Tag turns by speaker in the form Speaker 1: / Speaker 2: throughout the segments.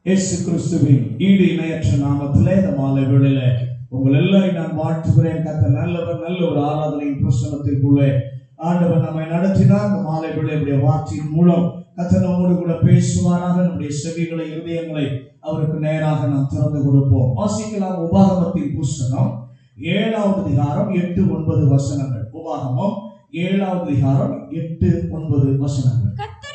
Speaker 1: இயேசு கிறிஸ்துவின் ஈடு இணையற்ற நாமத்திலே இந்த மாலை வேளையில உங்கள் எல்லாரையும் நான் வாழ்த்துகிறேன். கர்த்தர் நல்லவர். நல்ல ஒரு ஆராதனையின் பிரசன்னத்திற்குள்ளே ஆண்டவர் நம்மை நடத்தினார். இந்த மாலை வேளையுடைய வார்த்தையின் மூலம் கர்த்தர் நம்மோடு கூட பேசுவாராக. நம்முடைய செவிகளை, இருதயங்களை அவருக்கு நேராக நாம் திறந்து கொடுப்போம். வாசிக்கலாம். உபாகமத்தின் புஸ்தகம் 7வது அதிகாரம் 8-9 வசனங்கள். உபாகமம் 7வது அதிகாரம் 8-9 வசனங்கள்.
Speaker 2: கர்த்தர்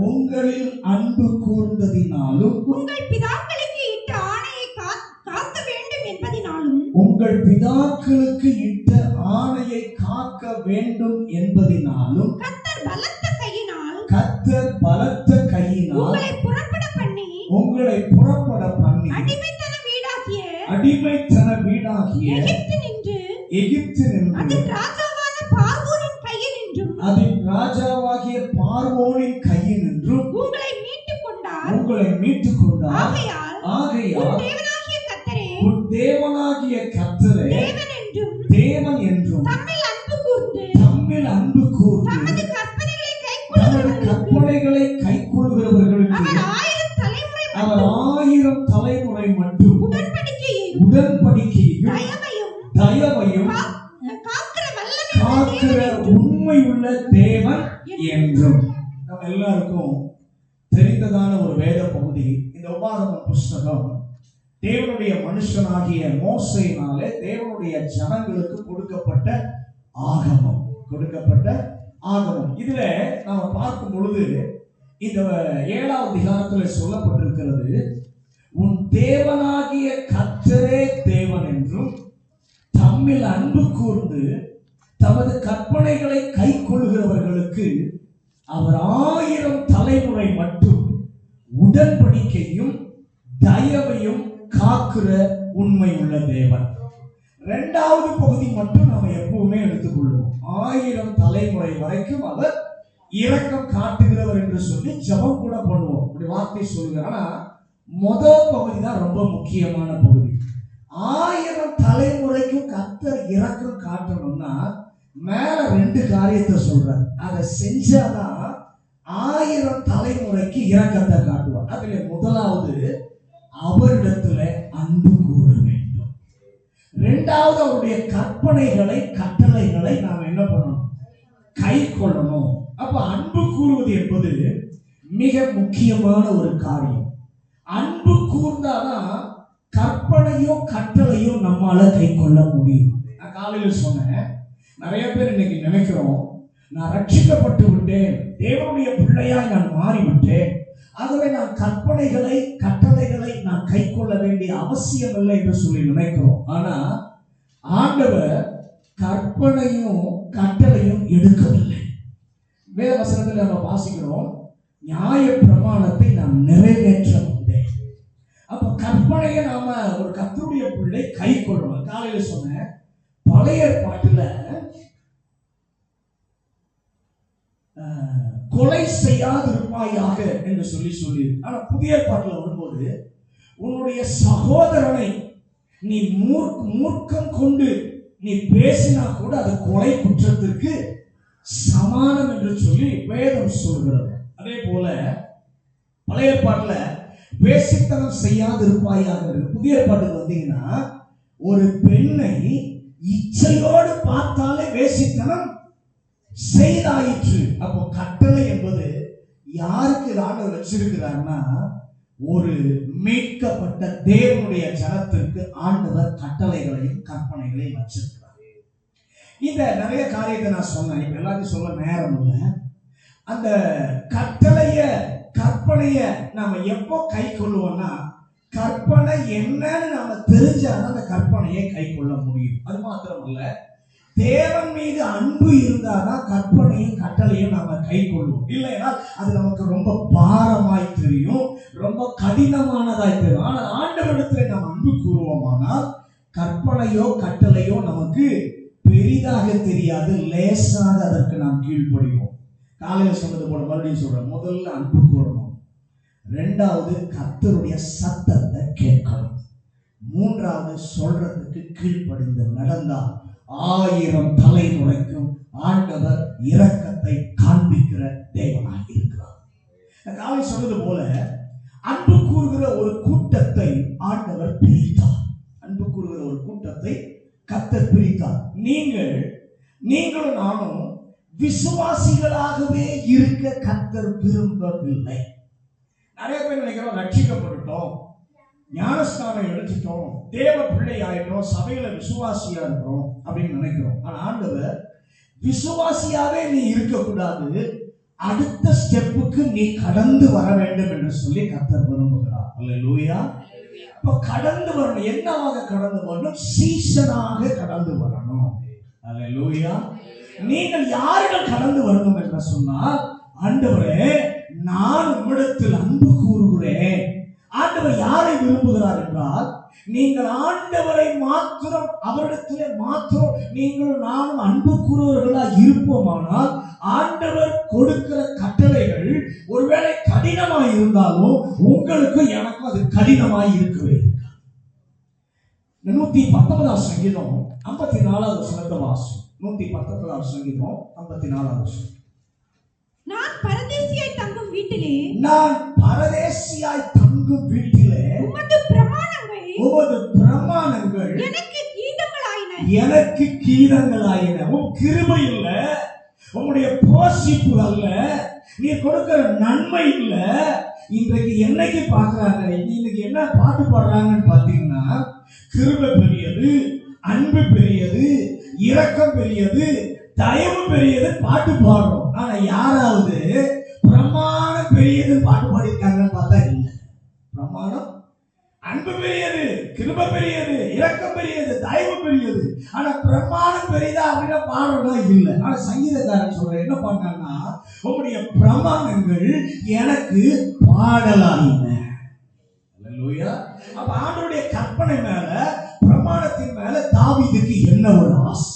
Speaker 2: உங்களில்
Speaker 1: அன்பு கூர்ந்ததினாலும்
Speaker 2: உங்கள் பிதாக்களுக்கு இட்ட ஆணையை காக்க வேண்டும் என்பதினாலும் கர்த்தர் பலத்த கையினால் உங்களை புறப்பட பண்ணி அடிமைத்தன வீடாகிய எகிப்து நின்று அதன் ராஜாவாகிய பார்வோனின் கையினின்றும் உங்களை மீட்டுக் கொண்டார். ஆகையால் உன் தேவனாகிய கர்த்தரே தேவன் என்றும் தம்மில் அன்பு கூர்ந்து தமது கற்பனைகளை கைக்கொள்கிறவர்களுக்கு அவர் 1000 தலைமுறை மட்டும் உடன்படிக்கையையும் தயவையும் காக்கிற உண்மை உள்ள தேவன் என்றும். நம்ம எல்லாருக்கும் தெரிந்ததான ஒரு வேத பகுதி இந்த உபாகம புஸ்தகம். தேவனுடைய மனுஷனாகிய மோசேயினாலே தேவனுடைய ஜனங்களுக்கு கொடுக்கப்பட்ட ஆகமம். இதுல நாம பார்க்கும் பொழுது இந்த 7வது அதிகாரத்தில் சொல்லப்பட்டிருக்கிறது, உன் தேவனாகிய கர்த்தரே தேவன் என்றும் தம்மில் அன்பு கூர்ந்து தமது கற்பனைகளை கை கொள்கிறவர்களுக்கு அவர் 1000 தலைமுறை மட்டும் உடன்படிக்கையும் தயவையும் காக்கிற உண்மை உள்ள தேவன். 2வது பகுதி மட்டும் நாம எப்பவுமே எடுத்துக்கொள்வோம். 1000 தலைமுறை வரைக்கும் அவர் இரக்கம் காட்டுகிறவர் என்று சொல்லி ஜெபம் கூட பண்ணுவோம். அப்படி வார்த்தை சொல்லுகிறார். ஆனா முதல் பகுதி தான் ரொம்ப முக்கியமான பகுதி. 1000 தலைமுறைக்கும் கர்த்தர் இரக்கம் காட்டணும்னா மேல 2 காரியத்தை சொல்றார். அதை செஞ்சாதான் 1000 தலைமுறைக்கு இரக்கத்தை காட்டுவார். அதுல முதலாவது அவரிடத்துல அன்பு கூற வேண்டும். 2வது அவருடைய கற்பனைகளை, கட்டளைகளை நாம் என்ன பண்ணணும்? கை கொள்ளணும். அப்ப அன்பு கூறுவது என்பது மிக முக்கியமான ஒரு காரியம். அன்பு கூர்ந்தாதான் கற்பனையும் கட்டளையும் நம்மால கை கொள்ள முடியும். நான் காலையில சொன்னேன், நிறைய பேர் இன்னைக்கு நினைக்கிறோம், நான் ரட்சிக்கப்பட்டு விட்டேன், தேவனுடைய பிள்ளையாய் நான் மாறிவிட்டேன், ஆகவே நான் கற்பனைகளை, கட்டளைகளை நான் கை கொள்ள வேண்டிய அவசியம் இல்லை என்று சொல்லி நினைக்கிறோம். ஆனா ஆண்டவர் கற்பனையும் கட்டளையும் எடுக்கவில்லை. வேத வசனத்தில் நம்ம வாசிக்கிறோம், நியாய பிரமாணத்தை நாம் நிறைவேற்ற வந்தேன். அப்ப கற்பனையை நாம ஒரு கர்த்தருடைய பிள்ளை கை கொள்ளணும். காலையில சொன்ன பழைய ஏற்பாட்டுல கொலை செய்யாதிருப்பாயாக என்று சொல்லி ஆனா புதிய ஏற்பாட்டுல வரும்போது உன்னுடைய சகோதரனை நீ மூர்க்கம் கொண்டு நீ பேசினா கூட அது கொலை குற்றத்திற்கு சமானம் என்று சொல்லி வேதம் சொல்கிறது. அதே போல பழைய ஏற்பாட்டுல வேசித்தனம் செய்யாதிருப்பாயாக. புதிய ஏற்பாட்டுக்கு வந்தீங்கன்னா ஒரு பெண்ணை இச்சையோடு பார்த்தாலே வேசித்தனம் செய்தாயிற்று. அப்போ கட்டளை என்பது யாருக்கு ஆண்டவர் வச்சிருக்கிறார்னா, ஒரு மீட்கப்பட்ட தேவனுடைய ஜனத்திற்கு ஆண்டவர் கட்டளைகளையும் கற்பனைகளையும் வச்சிருக்கிறார். இந்த நிறைய காரியத்தை நான் சொன்னேன், இப்ப எல்லாத்தையும் சொல்ல நேரம் இல்லை. அந்த கட்டளைய, கற்பனைய நாம எப்போ கை கொள்ளுவோம்னா, கற்பனை என்னன்னு நாம தெரிஞ்சாதான் அந்த கற்பனையை கை கொள்ள முடியும். அது மாத்திரமல்ல, தேவன் மீது அன்பு இருந்தாதான் கற்பனையும் கட்டளையும் நாம கை கொள்வோம். இல்லைன்னா அது நமக்கு ரொம்ப பாரமாய் தெரியும், ரொம்ப கடினமானதாய் தெரியும். ஆனா ஆண்டவரிடத்துல நாம் அன்பு கூறுவோமானால் கற்பனையோ கட்டளையோ நமக்கு பெரிதாக தெரியாது, லேசாக அதற்கு நாம் கீழ்ப்படிவோம். காலையில சொன்னது போல மறுபடியும் சொல்றேன், முதல்ல அன்பு கூறணும், 2வது கர்த்தருடைய சத்தத்தை கேட்கணும், 3வது சொல்றதுக்கு கீழ்ப்படிந்து நடந்தால் 1000 தலைமுறைக்கும் ஆண்டவர் இரக்கத்தை காண்பிக்கிற தேவனாக இருக்கிறார். காலை சொன்னது போல அன்பு கூறுகிற ஒரு கூட்டத்தை ஆண்டவர் பிரித்தார். அன்பு கூறுகிற ஒரு கூட்டத்தை கர்த்தர் பிரித்தார். நீங்களும் நானும் விசுவாசிகளாகவே இருக்க கர்த்தர் விரும்பவில்லை. நிறைய பேர் நினைக்கிறோம் ரட்சிக்கப்பட்டுட்டோம், ஞானஸ்நானம் எடுத்துட்டோம், தேவ பிள்ளை ஆயிட்டோம், சபையில விசுவாசியா இருக்கிறோம் அப்படின்னு நினைக்கிறோம். ஆனா ஆண்டவர் விசுவாசியாவே நீ இருக்கக்கூடாது, அடுத்த ஸ்டெப்புக்கு நீ கடந்து வர வேண்டும் என்று சொல்லி கர்த்தர் விரும்புகிறார். அல்லேலூயா. அப்ப கடந்து வரணும். என்னவாக கடந்து வரணும்? சீசனாக கடந்து வரணும். அல்லேலூயா. நீங்கள் யார்கள் கடந்து வரணும் என்று சொன்னால், ஆண்டவரே நான் உம்மிடத்தில் அன்பு கூறுகிறேன். ஆண்டவர் யாரை விரும்புகிறார் என்றால், நீங்கள் ஆண்டவரை மாத்திரம், அவரிடத்திலே மாத்திரம் நீங்கள் நானும் அன்பு கூறுவர்களாக இருப்போமானால், ஆண்டவர் கொடுக்கிற கட்டளைகள் ஒருவேளை கடினமாய் இருந்தாலும் உங்களுக்கு எனக்கும் அது கடினமாய் இருக்கவே இருக்காது. 119 சங்கீதம் 54வது வசனத்தை வாசி. 119 சங்கீதம் 54வது வசனம்.
Speaker 3: நான் பரதேசியாய் தங்கும் வீட்டிலே உமது பிரமாணங்கள்
Speaker 2: எனக்கு கீதங்களாயின. உன் கிருபை இல்ல, உன்னுடைய போஷிப்பு அல்ல, நீ கொடுக்கிற நன்மை இல்ல. இன்றைக்கு என்னைக்கு பாக்குறாங்க, இன்னைக்கு என்ன பாட்டு பாடுறாங்கன்னு பாத்தீங்கன்னா, கிருபை பெரியது, அன்பு பெரியது, இரக்கம் பெரியது, தயவு பெரியது பாட்டு பாடுறோம். ஆனா யாராவது பிரமாணம் பெரியது பாட்டு பாடிருக்காங்கன்னு பார்த்தா இல்லை. பிரமாணம், அன்பு பெரியது, கிருபை பெரியது, இரக்கம் பெரியது, தயவு பெரியது, ஆனா பிரமாணம் பெரியதா அப்படின்னா பாடுறதா இல்லை. ஆனா சங்கீதக்காரன் சொல்ற என்ன பண்ணான்னா, உங்களுடைய பிரமாணங்கள் எனக்கு பாடலாயின. அல்லேலூயா. அப்ப ஆண்டவருடைய கற்பனை மேல, பிரமாணத்தின் மேல தாவீதுக்கு என்ன ஒரு ஆசை,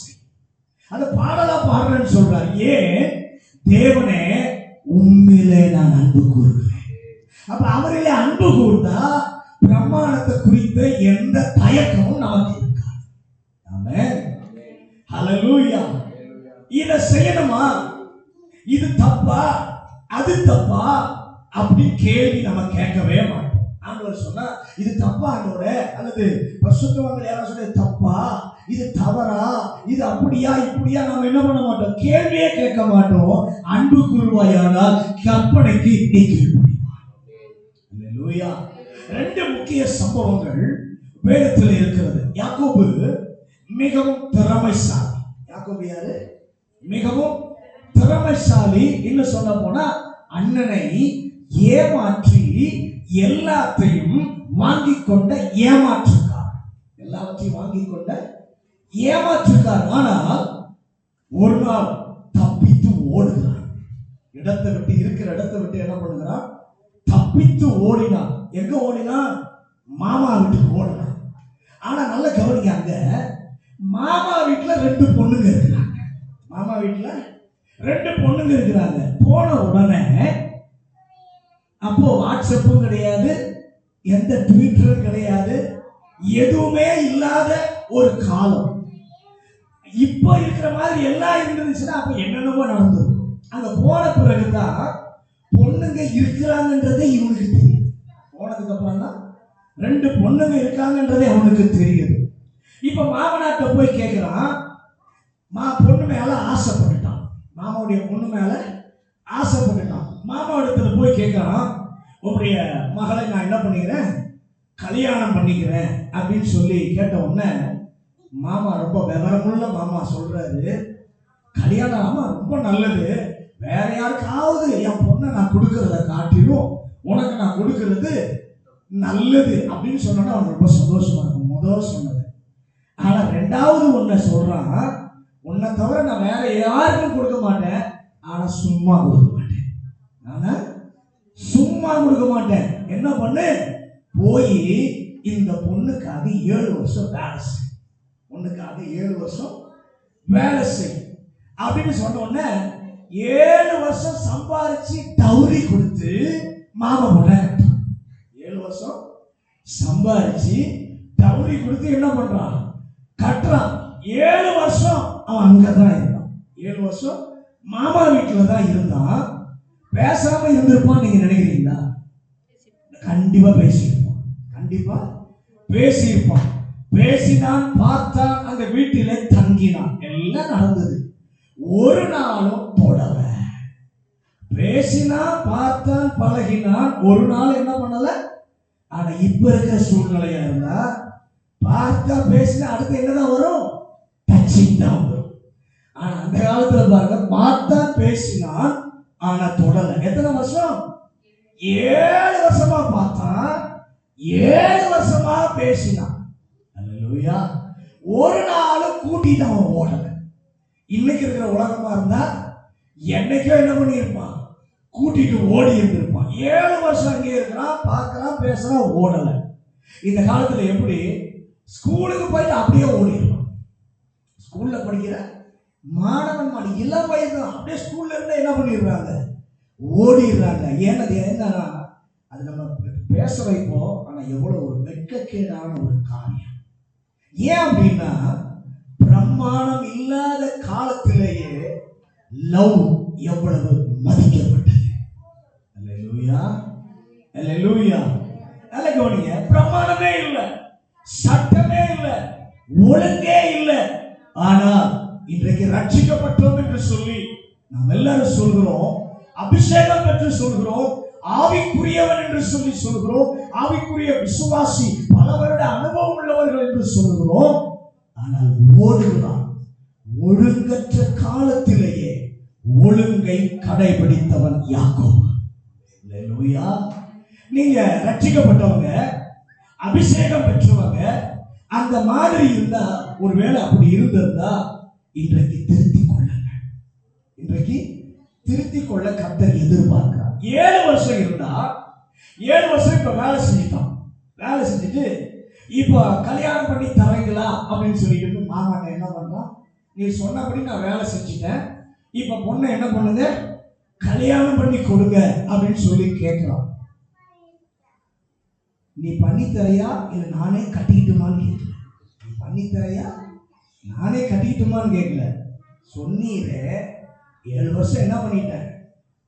Speaker 2: அந்த பாடலா பாடுறேன்னு சொல்றார். ஏன்? தேவனே உம்மிலே நான் அன்பு கூறுகிறேன். அப்ப அவரிலே அன்பு கூர்ந்தா பிரமாணத்தை குறித்த எந்த தயக்கமும் நமக்கு இருக்காது. ஆமென். ஹல்லேலூயா. இத செய்யணுமா, இது தப்பா, அது தப்பா அப்படி கேள்வி நம்ம கேட்கவே மாட்டோம். ஆண்டவர் சொன்னா இது தப்பா ஆண்டவரே, அல்லது பரிசுத்தவான்கள் யாராவது சொன்னா தப்பா, இது தவறா, இது அப்படியா இப்படியா, நாம என்ன பண்ண மாட்டோம், கேள்வியே கேட்க மாட்டோம். அன்பு கூறுவாயானால் கற்பனைக்கு நீ கீழ்ப்படிவாய். அல்லேலூயா. 2 முக்கிய சம்பவங்கள் வேதத்தில் இருக்கிறது. யாக்கோபு மிகவும் திறமைசாலி. யாக்கோபு யாரு? மிகவும் திறமைசாலி. இன்னும் சொல்ல போனா அண்ணனை ஏமாற்றி எல்லாத்தையும் வாங்கி கொண்ட ஏமாற்றுக்கார். எல்லாவற்றையும் வாங்கி கொண்ட ஏமாற்றுக்கார். ஆனால் ஒரு நாள் தப்பித்து ஓடுகிறார். இடத்தை விட்டு, இருக்கிற இடத்தை விட்டு என்ன பண்ணுகிறான்? தப்பித்து ஓடினான். எங்க ஓடினான்? மாமா வீட்டுக்கு ஓடினான். ஆனா நல்ல கவனிக்காங்க, மாமா வீட்டுல 2 பொண்ணுங்க இருக்கிறாங்க. மாமா வீட்டுல 2 பொண்ணுங்க இருக்கிறாங்க. போன உடனே அப்போ வாட்ஸ்அப்பும் கிடையாது, எந்த ட்விட்டரும் கிடையாது, எதுவுமே இல்லாத ஒரு காலம். இப்போ இருக்கிற மாதிரி எல்லாம் இருந்துச்சுன்னா அப்ப என்னென்னமோ நடந்திருக்கும். அங்க போன பிறகுதான் பொண்ணுங்க இருக்கிறாங்கன்றதே இவனுக்கு தெரியுது. போனதுக்கு அப்புறம் தான் 2 பொண்ணுங்க இருக்காங்கன்றதே அவனுக்கு தெரியுது. இப்ப மாமனாட்ட போய் கேட்கிறான். பொண்ணு மேல ஆசைப்பட்டுட்டான். மாமாவுடைய பொண்ணு மேல ஆசைப்பட்டுட்டான். மாமா இடத்துல போய் கேட்கிறான், உங்களுடைய மகளை நான் என்ன பண்ணிக்கிறேன், கல்யாணம் பண்ணிக்கிறேன் அப்படின்னு சொல்லி கேட்ட உடனே மாமா ரொம்ப விவரமுள்ள மாமா சொல்றாரு, கல்யாணம் ஆமா ரொம்ப நல்லது, வேற யாருக்காவது என் பொண்ணை நான் கொடுக்கறத காட்டிலும் உனக்கு நான் கொடுக்கறது நல்லது அப்படின்னு சொன்னா அவனுக்கு ரொம்ப சந்தோஷமா இருக்கும். முதல் சொன்னது. ஆனா 2வது ஒன்ன சொல்றான், உன்னை தவிர நான் வேற யாருக்கும் கொடுக்க மாட்டேன், ஆனா சும்மா கொடுக்க மாட்டேன். ஆனா சும்மா கொடுக்க மாட்டேன். என்ன பண்ணு, போய் இந்த பொண்ணுக்காக 7 வருஷம் வேலை செய், பொண்ணுக்காக 7 வருஷம் வேலை செய் அப்படின்னு சொன்ன உடனே 7 வருஷம் சம்பாரிச்சு டவுரி கொடுத்து மாமா பொண்ண 7 வருஷம் சம்பாரிச்சு டவுரி கொடுத்து என்ன பண்றான், கட்டுறான். 7 வருஷம் அவன் அங்கதான் இருந்தான். 7 வருஷம் மாமா வீட்டுல தான் இருந்தான். பேசாம இருந்திருப்பான் நீங்க நினைக்கிறீங்களா? கண்டிப்பா பேசியிருப்பான். கண்டிப்பா பேசியிருப்பான். பேசினான், பார்த்தான், அந்த வீட்டிலே தங்கினான். எல்லாம் நடந்தது. ஒரு நாளும் தொடல. பேசினான், பார்த்தான், பழகினான். ஒரு நாள் என்ன பண்ணல. ஆனா இப்ப இருக்கிற சூழ்நிலையா இருந்தா பார்த்தா பேசினா அடுத்து என்னதான் வரும்? டச்சிங் தான் வரும். ஆனா அந்த காலத்துல பாருங்க, பார்த்தா பேசினான், ஆனா தொடல. எத்தனை வருஷம்? 7 வருஷமா பார்த்தான், 7 வருஷமா பேசினான். அல்லேலூயா. ஒரு நாள் கூட்டிட்டு அவன் ஓடல. இன்னைக்கு இருக்கிற உலகமா இருந்தா என்னைக்கோ என்ன பண்ணியிருப்பான்? கூட்டிட்டு ஓடி இருந்திருப்பான். 7 வருஷம் அங்கே இருக்கிறான், பார்க்கறான், பேசுறான், ஓடல. இந்த காலத்துல எப்படி? ஸ்கூலுக்கு போயிட்டு அப்படியே ஓடிடுறான். ஸ்கூல்ல படிக்கிற மாணவன் இளம் வயது அப்படியே ஸ்கூல்ல இருந்து என்ன பண்ணிடுறாங்க? ஓடிடுறாங்க. ஏன்னது என்னன்னா அது நம்ம பேச வைப்போம். ஆனா எவ்வளவு ஒரு வெட்கக்கேடான ஒரு காரியம். ஏன் அப்படின்னா பிரமாணம் இல்லாத காலத்திலேயே லவ் எவ்வளவு மதிக்கப்பட்டது. அல்லேலூயா, அல்லேலூயா. நல்ல கவனிங்க. பிரமாணமே இல்லை, சட்டமே இல்லை, ஒழுங்கே இல்லை. ஆனால் இன்றைக்கு ரட்சிக்கப்பட்டோம் என்று சொல்லி நாம் எல்லாரும் சொல்கிறோம். அபிஷேகம் என்று சொல்கிறோம், ஆவிக்குரியவன் என்று சொல்லி சொல்கிறோம், ஆவிக்குரிய விசுவாசி, பல வருட அனுபவம் உள்ளவர்கள் என்று சொல்கிறோம். ஆனால் ஓடுகிறான். ஒழுங்கற்ற காலத்திலேயே ஒழுங்கை கடைபிடித்தவன் யாக்கோபு. அல்லேலூயா. நீங்க ரட்சிக்கப்பட்டவங்க, அபிஷேகம் பெற்றவங்க, அந்த மாதிரி இருந்தா, ஒருவேளை அப்படி இருந்திருந்தா இன்றைக்கு திருத்திக் கொள்ளுங்க. இன்றைக்கு திருத்திக் கொள்ள கர்த்தர் எதிர்பார்க்கிறார். 7 வருஷம் இருந்தா, 7 வருஷம் இப்ப வேலை செஞ்சுட்டான். வேலை செஞ்சுட்டு இப்ப கல்யாணம் பண்ணி தரீங்களா அப்படின்னு சொல்லிட்டு மாமாட்ட என்ன பண்றான்? நீ சொன்னபடி நான் வேலை செஞ்சுட்டேன், இப்ப பொண்ணை என்ன பண்ணுங்க, கல்யாணம் பண்ணி கொடுங்க அப்படின்னு சொல்லி கேட்கிறான். நீ பண்ணி தரையா இல்ல நானே கட்டிக்கிட்டுமான்னு கேட்கல. நீ பண்ணி தரையா நானே கட்டிக்கிட்டுமான்னு கேட்கல. சொன்னீரே 7 வருஷம் என்ன பண்ணிட்டேன்,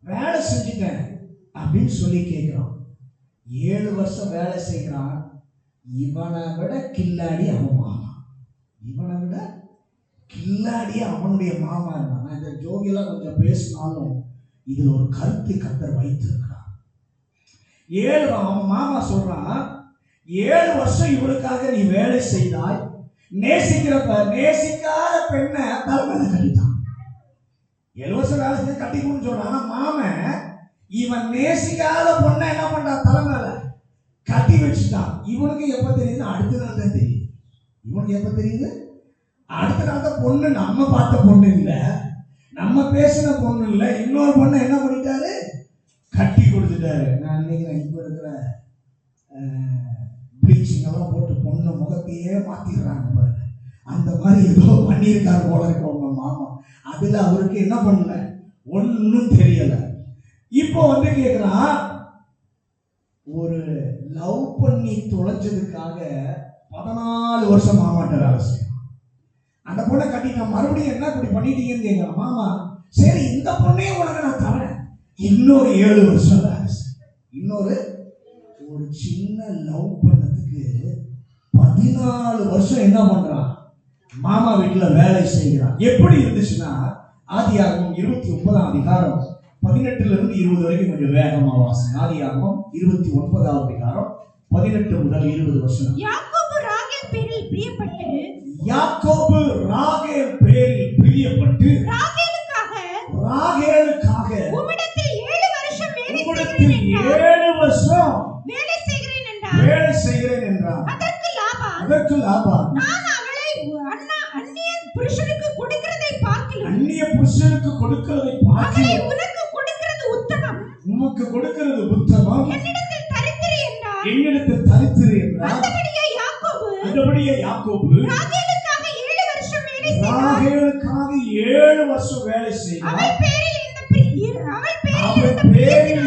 Speaker 2: வேலை செஞ்சுட்டேன் அப்படின்னு சொல்லி கேட்கிறான். 7 வருஷம் வேலை செய்கிறான். இவனை விட கில்லாடி அவன் மாமா, இவனை விட கில்லாடி அவனுடைய மாமா இருந்தான். நான் இந்த ஜோகியெல்லாம் கொஞ்சம் பேசினாலும் இதுல ஒரு கருத்தை கர்த்தர் வைத்திருக்கிறான். 7 அவன் மாமா சொல்றான், 7 வருஷம் இவனுக்காக நீ வேலை செய்தாய், நேசிக்காத பெண்ணை தலைமையில கட்டிட்டான். 7 வருஷம் வேலை செஞ்சு கட்டிக்கணும்னு சொல்றான். ஆனா மாமன் இவன் நேசிக்காத பொண்ணை என்ன பண்றான்? தலைமையில கட்டி வச்சுட்டான். இவனுக்கு எப்ப தெரியுது? அடுத்த நாள் தான் தெரியுது. இவனுக்கு எப்ப தெரியுது? அடுத்த நாள் தான். பொண்ணு நம்ம பார்த்த பொண்ணு இல்ல, நம்ம பேசின பொண்ணு இல்ல, இன்னொரு பொண்ணை என்ன பண்ணிட்டாரு? கட்டி கொடுத்துட்டாரு. நான் நினைக்கிறேன் இப்ப இருக்கிற ப்ளீச்சிங் எல்லாம் போட்டு பொண்ணு முகத்தையே மாத்திடுறாங்க பாருங்க. அந்த மாதிரி ஏதோ பண்ணியிருக்காரு போல இருக்க உங்க மாமா. அதுல அவருக்கு என்ன பண்ணல, ஒன்னும் தெரியல. இப்போ வந்து கேட்கிறான், ஒரு லவ் பண்ணி தொலைச்சதுக்காக 14 வருஷம் மாமாட்ட வேலை செய்யும். அந்த பொண்ணை கட்டிட்டான். மறுபடியும் என்ன இப்படி பண்ணிட்டீங்கன்னு கேட்கிறான் மாமா. சரி, இந்த பொண்ணையும் உனக்கு நான் தரேன், இன்னொரு 7 வருஷம் வேலை செய்யும். இன்னொரு ஒரு சின்ன லவ் பண்ணதுக்கு 14 வருஷம் என்ன பண்றான்? மாமா வீட்டுல வேலை செய்கிறான். எப்படி இருந்துச்சுன்னா, ஆதியாகமம் 29ஆம் அதிகாரம் 18 இருந்து 20 வரைக்கும் கொஞ்சம் வேகமா வாசிங்க. ஆதியாகமம் 29ஆம் அதிகாரம் 18 முதல் 20 வருஷம்.
Speaker 3: யாக்கோபு ராகேல் பேரில் பிரியப்பட்டு,
Speaker 2: யாக்கோபு ராகேல் பேரில் பிரியப்பட்டு, ராகேலுக்காக
Speaker 3: உம்மிடத்தில் 7 வருஷம் வேலை
Speaker 2: செய்கிறேன் என்றார். அதற்கு லாபான்
Speaker 3: நான் அவளை அந்நிய புருஷனுக்கு கொடுக்கிறதை பார்க்கிலும் அவளை உனக்கு கொடுக்கிறது உத்தமம்,
Speaker 2: உமக்கு கொடுக்கிறது உத்தமம்,
Speaker 3: என்னிடத்தில் தரித்திரு என்றார்.
Speaker 2: அந்தபடியே யாக்கோபு ராகேலுக்காக 7 வருஷம் வேலை செய்தார்.
Speaker 3: அவள் பேரில்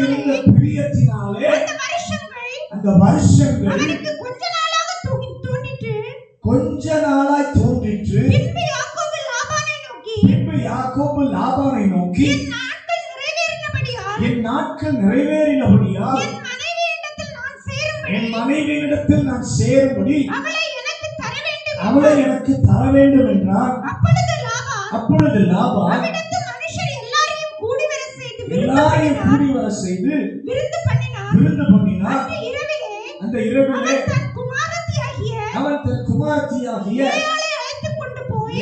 Speaker 3: இருந்த
Speaker 2: பிரியத்தினாலே அந்த வருஷங்கள்
Speaker 3: அவனுக்கு கொஞ்ச நாளாய் தோன்றிற்று. பின்பு யாக்கோபு லாபானை நோக்கி
Speaker 2: என் நாட்கள்
Speaker 1: வாக்கு நிறைவேறினபடியா
Speaker 3: என் மனைவியிடத்தில் நான் சேரும்படி
Speaker 1: என் மனைவியிடத்தில் நான் சேரும்படி
Speaker 3: அவளை எனக்கு தர வேண்டும்
Speaker 1: அவளை எனக்கு தர வேண்டும் என்றார்.
Speaker 3: அப்பொழுது லாபான்
Speaker 1: அவிடத்து
Speaker 3: மனுஷர் எல்லாரையும் கூடி வர செய்து விருந்து பண்ணினார்.
Speaker 1: அந்த இரவிலே
Speaker 3: அவன் தன் குமாரத்தியாகிய
Speaker 1: லேயாளை அழைத்து கொண்டு போய்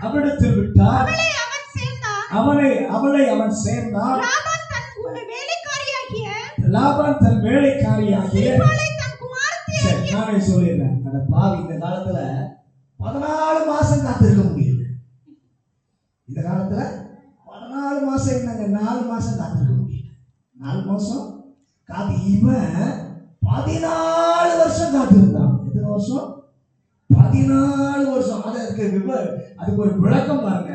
Speaker 1: அவிடத்தில் விட்டார். அவளை அவன் சேர்ந்தான். லாபான் தன் வேலைக்காரியாகிய நானே சொல்லிடுறேன். அந்த பாவி இந்த காலத்துல 14 மாசம் காத்திருக்க முடியல. இந்த காலத்துல 14 மாசம் என்னங்க, 4 மாசம் காத்திருக்க முடியல. 4 மாசம் காத்து. இவன் 14 வருஷம் காத்திருந்தான். எத்தனை வருஷம்? 14 வருஷம். அதுக்கு ஒரு விளக்கம் பாருங்க.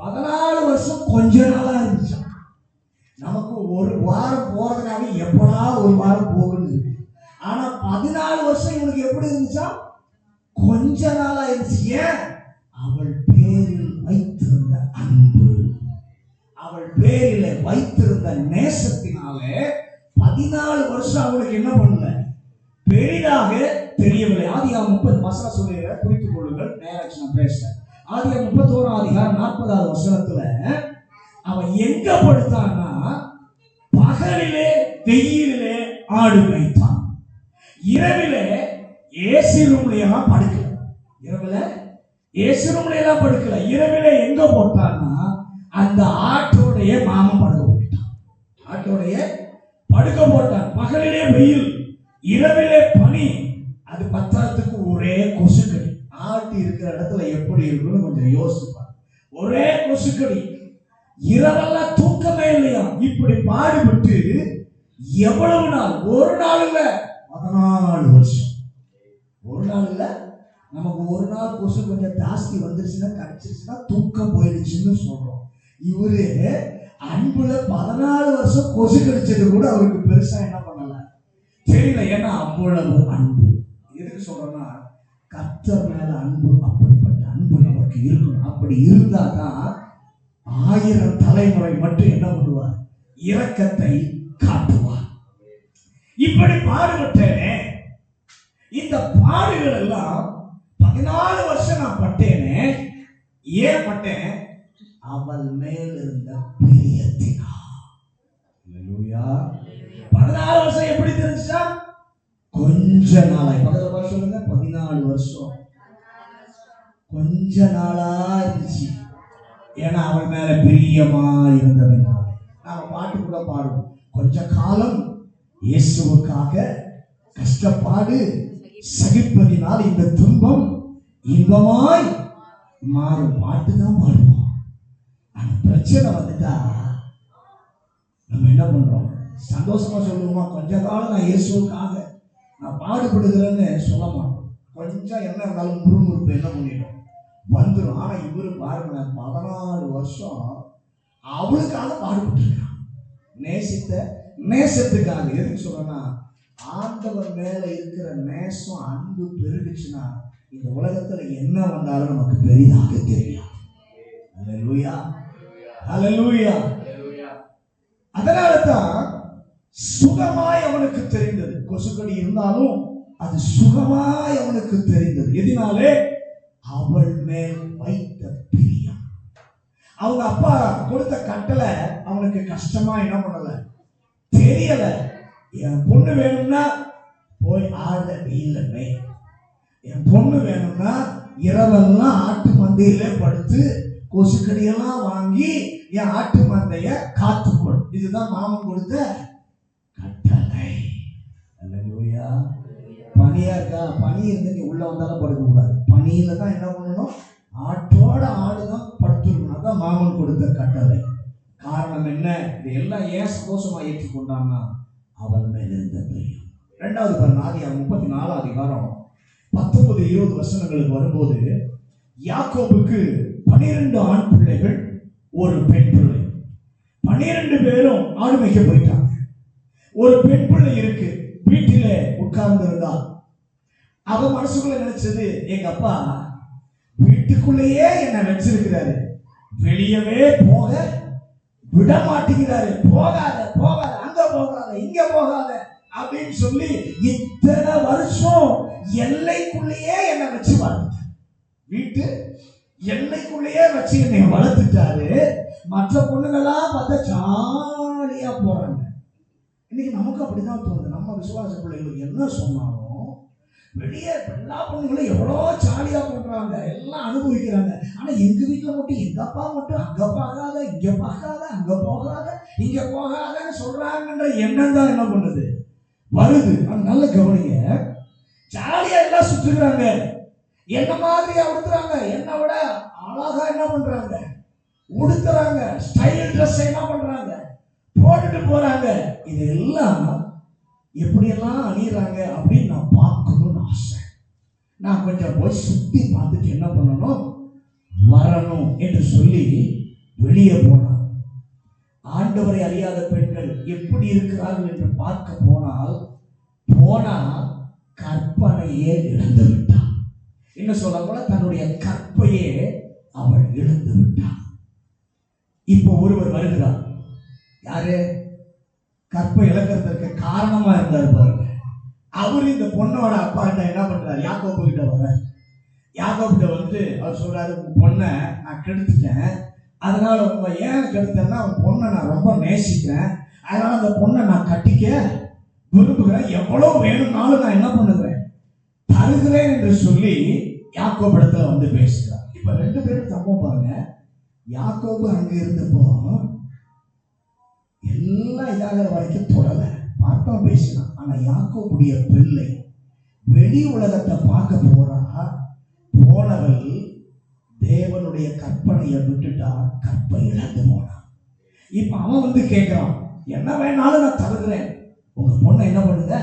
Speaker 1: 14 வருஷம் கொஞ்ச நாளா இருந்துச்சு. நமக்கு ஒரு வாரம் போறதுனால எப்படா ஒரு வாரம் போகுது. ஆனா 14 வருஷம் இவனுக்கு எப்படி இருந்துச்சா? கொஞ்ச நாளா இருந்துச்சு. ஏன்? அவள் பேரில் வைத்திருந்த அன்பு, அவள் பேரில் வைத்திருந்த நேசத்தினாலே 14 வருஷம் அவளுக்கு என்ன பண்ணல, பெரிதாக தெரியவில்லை. ஆதியாகமம் 30 வசனம் சொல்லுகிற குறித்துக் கொள்ளுங்கள். நேராச்சு நான் பேசுறேன். ஆதியாகமம் 31 அதிகாரம் 40வது வசனத்துல அவன் எங்க படுத்தான்னா, பகலிலே வெயிலிலே ஆடு மேய்த்தான். இரவிலே ஏசி ரூம்லாம் படுக்கல. இரவிலே எங்க போட்டான்னா, அந்த ஆட்டோடைய மாமன் படுக்க போட்டான். பகலிலே வெயில், இரவிலே பனி. அது பத்தாத்துக்கு ஒரே கொசுக்கடி. ஆட்டு இருக்கிற இடத்துல எப்படி இருக்குன்னு கொஞ்சம் யோசிப்பாங்க. ஒரே கொசுக்கடி. இரவெல்லாம் தூக்கமே இல்லையா. இப்படி பாடுபட்டு எவ்வளவு நாள்? ஒரு நாள் இல்ல, 14 வருஷம். ஒரு நாள் இல்ல, நமக்கு ஒரு நாள் கொசு கொஞ்சம் ஜாஸ்தி வந்துருச்சுன்னா, கடிச்சிருச்சுன்னா தூக்கம் போயிடுச்சுன்னு சொல்றோம். இவரு அன்புல 14 வருஷம் கொசு கடிச்சது கூட அவருக்கு பெருசா என்ன பண்ணல, தெரியல. ஏன்னா அவ்வளவு அன்பு. எதுக்கு சொல்றேன்னா, கர்த்தர் மேல அன்பு, அப்படிப்பட்ட அன்பு நமக்கு இருக்கணும். அப்படி இருந்தா தான் 1000 தலைமுறை மட்டும் என்ன பண்ணுவார், இரக்கத்தை காட்டுவார். இப்படி பாடுபட்டேனே, இந்த பாடுகள் எல்லாம் 14 வருஷம் நான் பட்டேனே. ஏன் பட்டேன்? அவள் மேல் இருந்த பிரியத்தினா. 14 வருஷம் எப்படி தெரிஞ்சுச்சா? கொஞ்ச நாளாய். பக்கத்துல பார்த்து சொல்லுங்க. 14 வருஷம் கொஞ்ச நாளா இருந்துச்சு. ஏன்னா அவள் மேல பிரியமா இருந்ததுனால. நாம பாட்டு கூட பாடுவோம். கொஞ்ச காலம் இயேசுவுக்காக கஷ்டப்பாடு சகிப்பதினால் இந்த துன்பம் இன்பமாய் மாறும். பாட்டு தான் பாடுவோம். அந்த பிரச்சனை வந்துட்டா நம்ம என்ன பண்றோம்? சந்தோஷமா சொல்லுவோமா? கொஞ்ச காலம் நான் இயேசுவுக்காக நான் பாடுபடுகிறேன்னு சொல்ல மாட்டோம். கொஞ்சம் என்ன இருந்தாலும் முறுமுறுப்பு என்ன பண்ணிடும், வந்துடும். ஆனா இவரு பாருங்க, 14 வருஷம் அவளுக்காக பாடுபட்டு இருக்கான். நேசத்துக்காக. எதுக்கு சொல்றேன்னா, ஆண்டவர் மேல இருக்கிற நேசம், அன்பு பெருகுச்சுன்னா இந்த உலகத்துல என்ன வந்தாலும் நமக்கு பெரிதாக தெரியாது. அல்லேலூயா, அல்லேலூயா. அதனால தான் சுகமாய் அவனுக்கு தெரிந்தது. கொசுக்கடி இருந்தாலும் அது சுகமாய் அவனுக்கு தெரிந்தது. எதனாலே? அவள் மேல் வைத்த பிரியம். அவங்க அப்பா கொடுத்த கட்டளை அவனுக்கு கஷ்டமா என்ன பண்ணல, தெரியல. என் பொண்ணு வேணும்னா போய் ஆட வெயில்ல மேய், என் பொண்ணு வேணும்னா இரவெல்லாம் ஆட்டு மந்தையில படுத்து கொசுக்கடியெல்லாம் வாங்கி என் ஆட்டு மந்தைய காத்துக்கொள். இதுதான் மாமன் கொடுத்த கட்டளை. அல்லேலூயா. பனியா இருக்கா? பனி இருந்து நீ உள்ள வந்தாலும் படுக்க கூடாது. பனியில தான் என்ன பண்ணணும், ஆட்டோட ஆடுதான் படுத்துருக்கணும். அதான் மாமன் கொடுத்த கட்டளை. காரணம் என்ன? இது எல்லாம் ஏன் சந்தோஷமா ஏற்றுக்கொண்டான்னா அவள் மேல் இருந்த பிரியம். 2வது பாருங்க, ஆதியாகமம் 34 அதிகாரம் 19-20 வசனங்களுக்கு வரும்போது, யாக்கோபுக்கு 12 ஆண் பிள்ளைகள், ஒரு பெண் பிள்ளை. 12 பேரும் ஆடு மேய்க்க போயிட்டாங்க. ஒரு பெண் பிள்ளை இருக்கு, வீட்டிலே உட்கார்ந்து இருந்தா. அவ மனசுக்குள்ள நினைச்சது, எங்க அப்பா வீட்டுக்குள்ளேயே என்ன வச்சிருக்கிறாரு, வெளியவே போக
Speaker 2: விட மாட்டேங்கிறாரு. போகாத போகாத, அங்க போகாத இங்க போகாத அப்படின்னு சொல்லி இத்தனை வருஷம் எல்லைக்குள்ளேயே என்னை வச்சு வளர்த்துட்டாரு. வீட்டு எல்லைக்குள்ளேயே வச்சு என்னை வளர்த்துட்டாரு. மற்ற பொண்ணுங்கெல்லாம் பார்த்தா ஜாலியா போறாங்க. இன்னைக்கு நமக்கு அப்படிதான் தோணுது. நம்ம விசுவாச பிள்ளைகளுக்கு என்ன சொன்னாலும் வெளியே எல்லா பொண்ணுங்களும் எவ்வளோ ஜாலியா பண்றாங்க, எல்லாம் அனுபவிக்கிறாங்க. ஆனா எங்க வீட்டுல மட்டும் எங்க அப்பா மட்டும் அங்க பார்க்காத இங்க பார்க்காத அங்க போகாத இங்க போகாதன்னு சொல்றாங்கன்ற எண்ணம் தான் என்ன பண்ணுது வருது. நல்ல கவனிங்க, ஜாலியா எல்லாம் சுற்றுகிறாங்க, என்ன மாதிரியா உடுத்துறாங்க, என்ன விட அழகா என்ன பண்றாங்க உடுத்துறாங்க, ஸ்டைல் ட்ரெஸ் என்ன பண்றாங்க போட்டுட்டு போறாங்க. இதெல்லாம் எப்படியெல்லாம் அணியறாங்க அப்படின்னு நான் பார்க்கணும்னு ஆசை. நான் கொஞ்சம் போய் சுத்தி பார்த்துட்டு என்ன பண்ணணும் வரணும் என்று சொல்லி வெளியே போனான். ஆண்டவரை அறியாத பெண்கள் எப்படி இருக்கிறார்கள் என்று பார்க்க போனா கற்பனையே இழந்து விட்டான். என்ன சொல்ல போல தன்னுடைய கற்பையே அவள் இழந்து விட்டான். இப்போ ஒருவர் வருகிறார். யாரு? கற்பை இழக்கிறதுக்கு காரணமா இருந்தார் பாருங்க. அவரு இந்த பொண்ணோட அப்பா கிட்ட என்ன பண்றாரு, யாக்கோபு கிட்ட வர. யாக்கோபு கிட்ட வந்து அவர் சொல்றாரு, உன் பொண்ணை நான் கெடுத்துட்டேன், அதனால உங்க ஏன் கெடுத்தேன்னா உன் பொண்ணை நான் ரொம்ப நேசிக்கிறேன், அதனால அந்த பொண்ணை நான் கட்டிக்க விரும்புகிறேன், எவ்வளவு வேணும்னாலும் நான் என்ன பண்ணுகிறேன் தருகிறேன் என்று சொல்லி யாக்கோபு இடத்துல வந்து பேசுகிறார். இப்ப ரெண்டு பேரும் சம்பவம் பாருங்க. யாக்கோபு அங்க இருந்தப்போ எல்லாம் இதாகிற வரைக்கும் தொடல பார்த்தோம் பேசினான். ஆனா யாக்கோபுடைய பிள்ளை வெளி உலகத்தை பார்க்க போனவள் தேவனுடைய கற்பனையை விட்டுட்டா, கற்பை இழந்து போனான். இப்ப அவன் வந்து கேட்கிறான், என்ன வேணாலும் நான் தருகிறேன், உங்க பொண்ணை என்ன பண்ணுங்க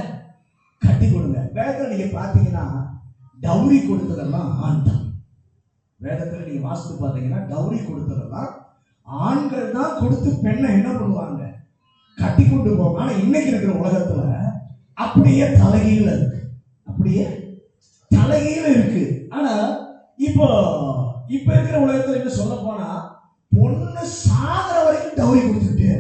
Speaker 2: கட்டி கொடுங்க. வேதத்துல நீங்க பாத்தீங்கன்னா டவுரி கொடுத்ததெல்லாம் ஆண் தான். வேதத்துல நீங்க வாசித்து பார்த்தீங்கன்னா டவுரி கொடுத்ததெல்லாம் ஆண்கள் தான் கொடுத்து பெண்ணை என்ன பண்ணுவாங்க கட்டி கொண்டு போவாங்க. ஆனா இன்னைக்கு இருக்கிற உலகத்துல அப்படியே தலைகீழ இருக்கு, அப்படியே தலைகீழ இருக்கு. ஆனா இப்ப இருக்கிற உலகத்துல என்ன சொல்ல போனா பொண்ணு சாகிற வரைக்கும் டவுரி கொடுத்துக்கிட்டே,